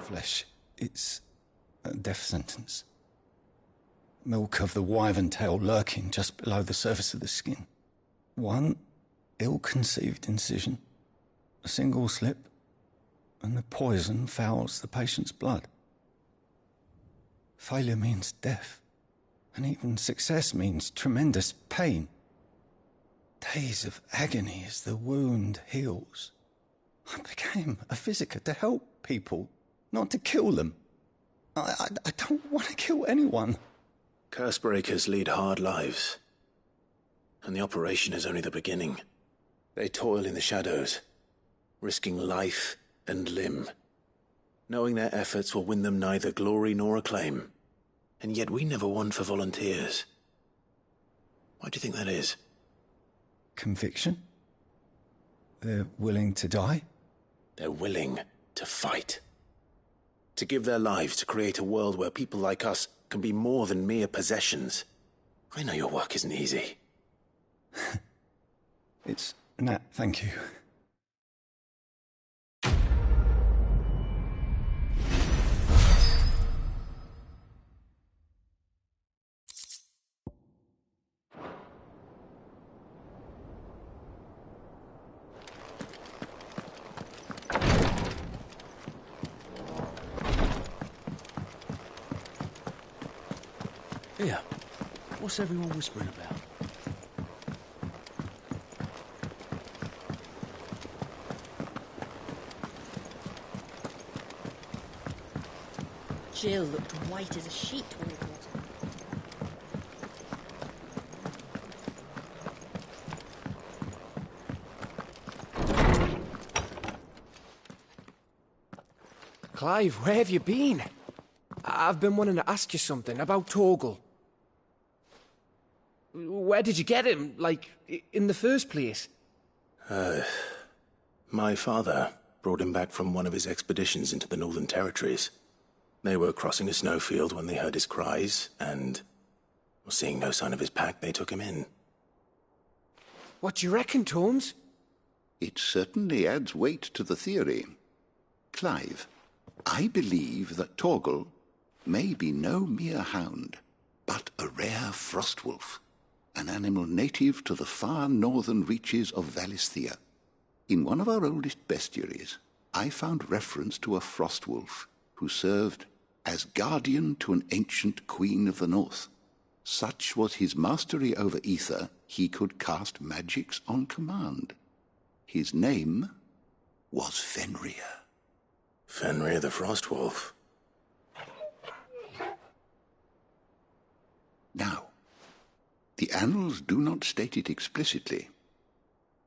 flesh. It's a death sentence. Milk of the wyvern tail lurking just below the surface of the skin. One ill-conceived incision, a single slip, and the poison fouls the patient's blood. Failure means death, and even success means tremendous pain. Days of agony as the wound heals. I became a physicker to help people, not to kill them. I don't want to kill anyone. Cursebreakers lead hard lives, and the operation is only the beginning. They toil in the shadows, risking life and limb, knowing their efforts will win them neither glory nor acclaim. And yet we never won for volunteers. Why do you think that is? Conviction? They're willing to die? They're willing to fight. To give their lives to create a world where people like us can be more than mere possessions. I know your work isn't easy. It's Nat, thank you. Here, what's everyone whispering about? Jill looked white as a sheet when we caught her. Clive, where have you been? I've been wanting to ask you something about Torgal. Where did you get him, like, in the first place? My father brought him back from one of his expeditions into the Northern Territories. They were crossing a snowfield when they heard his cries, and, seeing no sign of his pack, they took him in. What do you reckon, Tomes? It certainly adds weight to the theory. Clive, I believe that Torgal may be no mere hound, but a rare frostwolf, an animal native to the far northern reaches of Valisthea. In one of our oldest bestiaries, I found reference to a frostwolf who served as guardian to an ancient queen of the north. Such was his mastery over ether, he could cast magics on command. His name was Fenrir. Fenrir the Frostwolf. Now, the annals do not state it explicitly,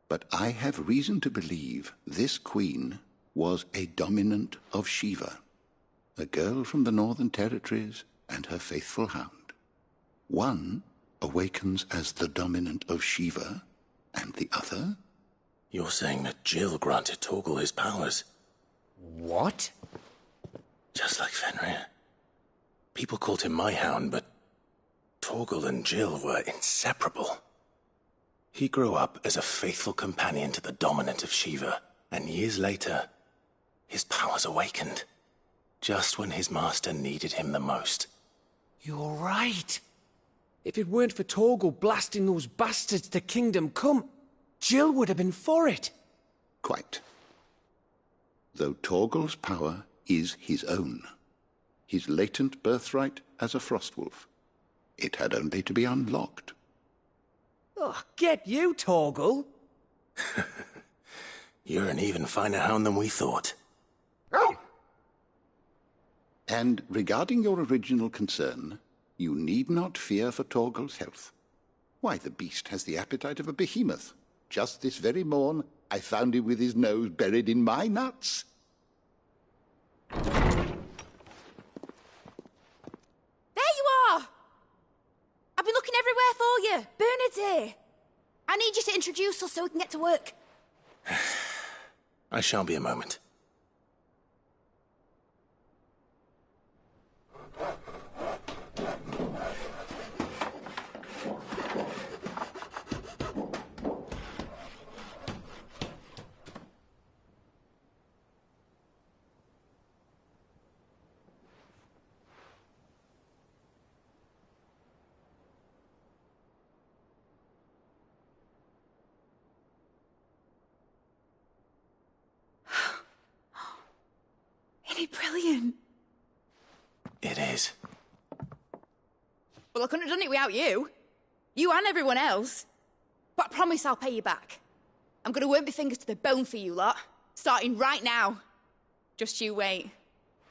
but I have reason to believe this queen was a dominant of Shiva, a girl from the Northern Territories and her faithful hound. One awakens as the dominant of Shiva, and the other? You're saying that Jill granted Torgal his powers? What? Just like Fenrir. People called him my hound, but Torgal and Jill were inseparable. He grew up as a faithful companion to the dominant of Shiva, and years later, his powers awakened, just when his master needed him the most. You're right. If it weren't for Torgal blasting those bastards to Kingdom Come, Jill would have been for it. Quite. Though Torgal's power is his own, his latent birthright as a frostwolf. It had only to be unlocked. Oh, get you, Torgal! You're an even finer hound than we thought. And regarding your original concern, you need not fear for Torgal's health. Why, the beast has the appetite of a behemoth. Just this very morn, I found him with his nose buried in my nuts. There you are! I've been looking everywhere for you. Bernard's here. I need you to introduce us so we can get to work. I shall be a moment. he brilliant? It is. Well, I couldn't have done it without you. You and everyone else. But I promise I'll pay you back. I'm gonna work my fingers to the bone for you lot. Starting right now. Just you wait.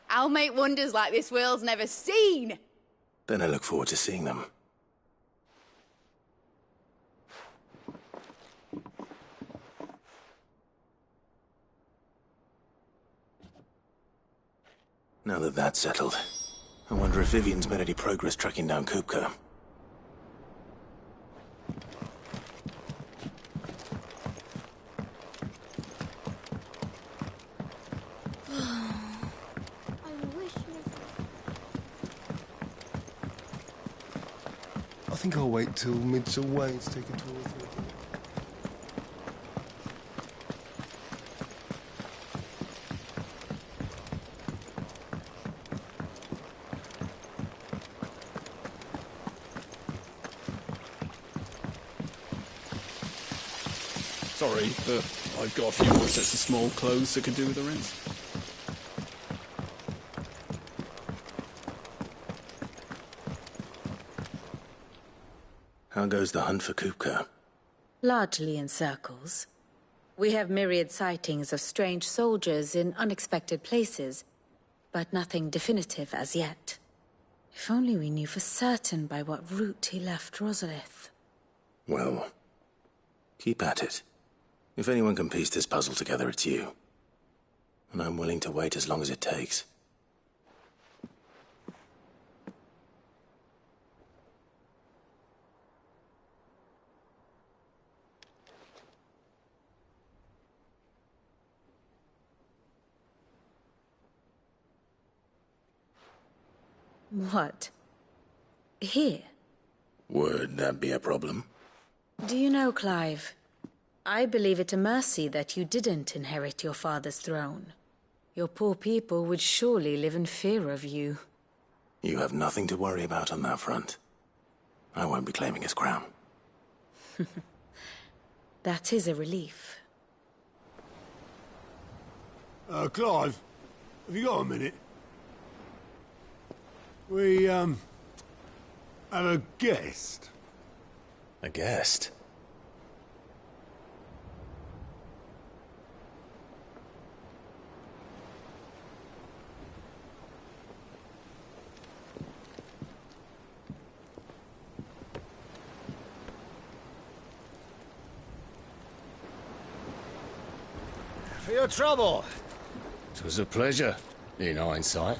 I'll make wonders like this world's never seen. Then I look forward to seeing them. Now that that's settled, I wonder if Vivian's made any progress tracking down Kupka. I think I'll wait till mid's away to take a tour through it. Sorry, but I've got a few more sets of small clothes that could do with a rinse. How goes the hunt for Kupka? Largely in circles. We have myriad sightings of strange soldiers in unexpected places, but nothing definitive as yet. If only we knew for certain by what route he left Rosalith. Well, keep at it. If anyone can piece this puzzle together, it's you. And I'm willing to wait as long as it takes. What? Here? Would that be a problem? Do you know, Clive? I believe it a mercy that you didn't inherit your father's throne. Your poor people would surely live in fear of you. You have nothing to worry about on that front. I won't be claiming his crown. That is a relief. Clive, have you got a minute? We, have a guest. A guest? For your trouble. It was a pleasure, in hindsight.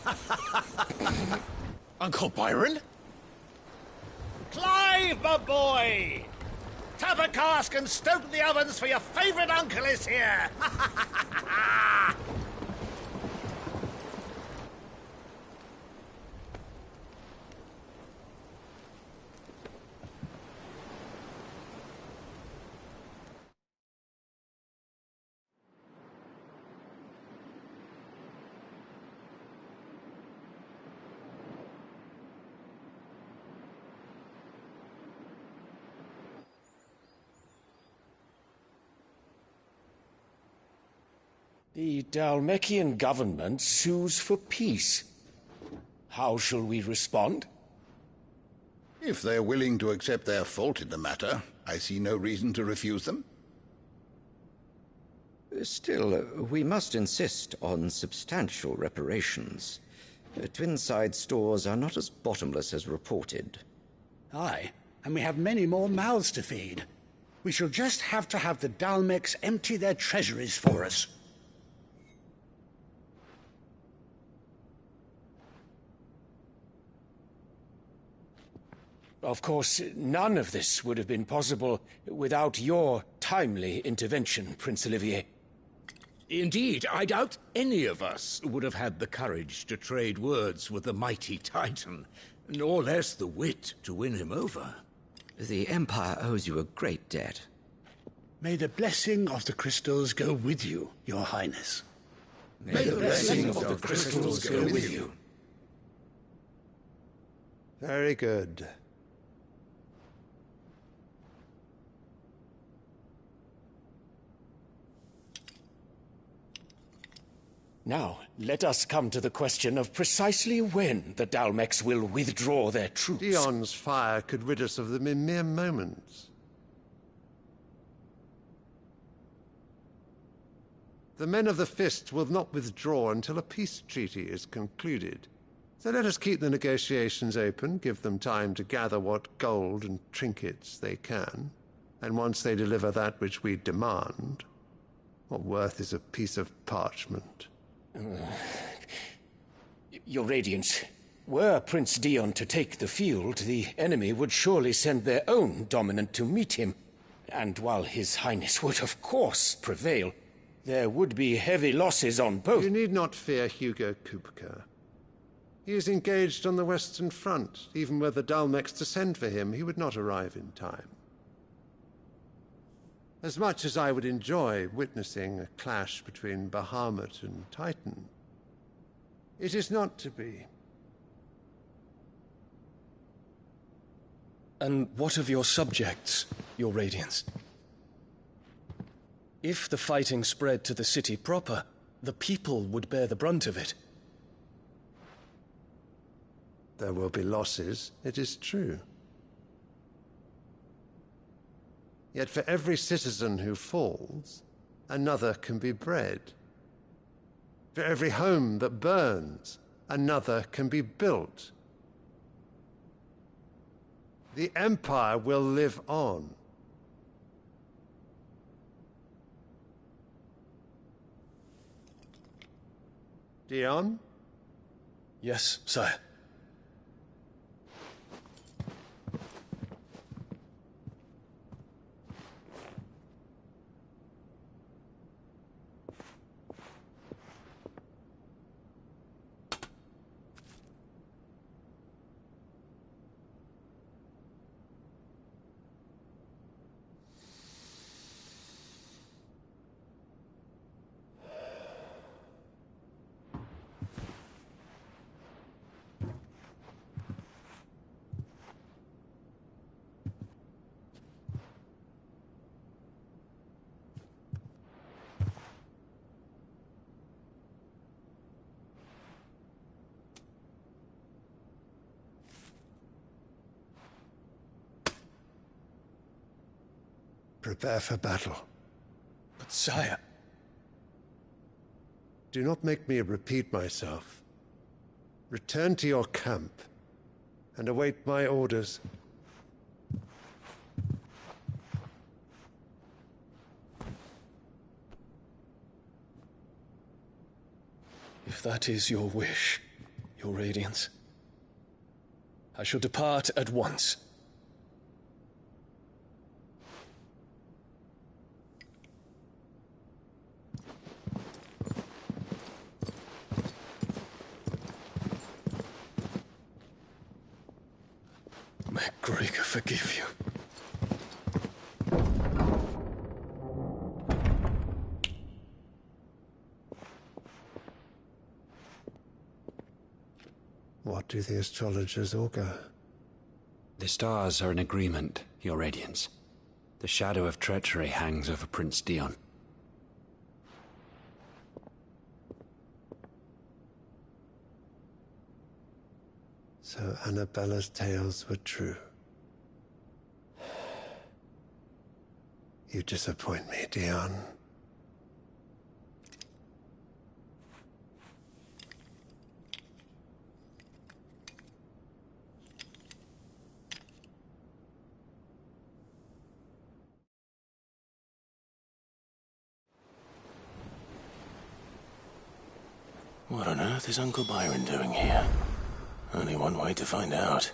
Uncle Byron? Clive, my boy! Tap a cask and stoke the ovens, for your favourite uncle is here! The Dalmekian government sues for peace. How shall we respond? If they're willing to accept their fault in the matter, I see no reason to refuse them. Still, we must insist on substantial reparations. Twinside stores are not as bottomless as reported. Aye, and we have many more mouths to feed. We shall just have to have the Dalmecs empty their treasuries for us. Of course, none of this would have been possible without your timely intervention, Prince Olivier. Indeed, I doubt any of us would have had the courage to trade words with the mighty Titan, nor less the wit to win him over. The Empire owes you a great debt. May the blessing of the crystals go with you, Your Highness. May the blessing of the crystals go with you. Very good. Now, let us come to the question of precisely when the Dalmex will withdraw their troops. Dion's fire could rid us of them in mere moments. The men of the Fist will not withdraw until a peace treaty is concluded. So let us keep the negotiations open, give them time to gather what gold and trinkets they can, and once they deliver that which we demand, what worth is a piece of parchment? Your Radiance, were Prince Dion to take the field, the enemy would surely send their own dominant to meet him. And while His Highness would of course prevail, there would be heavy losses on both. You need not fear Hugo Kupka. He is engaged on the Western Front. Even were the Dalmex to send for him, he would not arrive in time. As much as I would enjoy witnessing a clash between Bahamut and Titan, it is not to be. And what of your subjects, Your Radiance? If the fighting spread to the city proper, the people would bear the brunt of it. There will be losses, it is true. Yet for every citizen who falls, another can be bred. For every home that burns, another can be built. The Empire will live on. Dion? Yes, sire. Prepare for battle. But sire... Do not make me repeat myself. Return to your camp and await my orders. If that is your wish, Your Radiance, I shall depart at once. May Gregor forgive you. What do the astrologers augur? The stars are in agreement, Your Radiance. The shadow of treachery hangs over Prince Dion. So Annabella's tales were true. You disappoint me, Dion. What on earth is Uncle Byron doing here? Only one way to find out.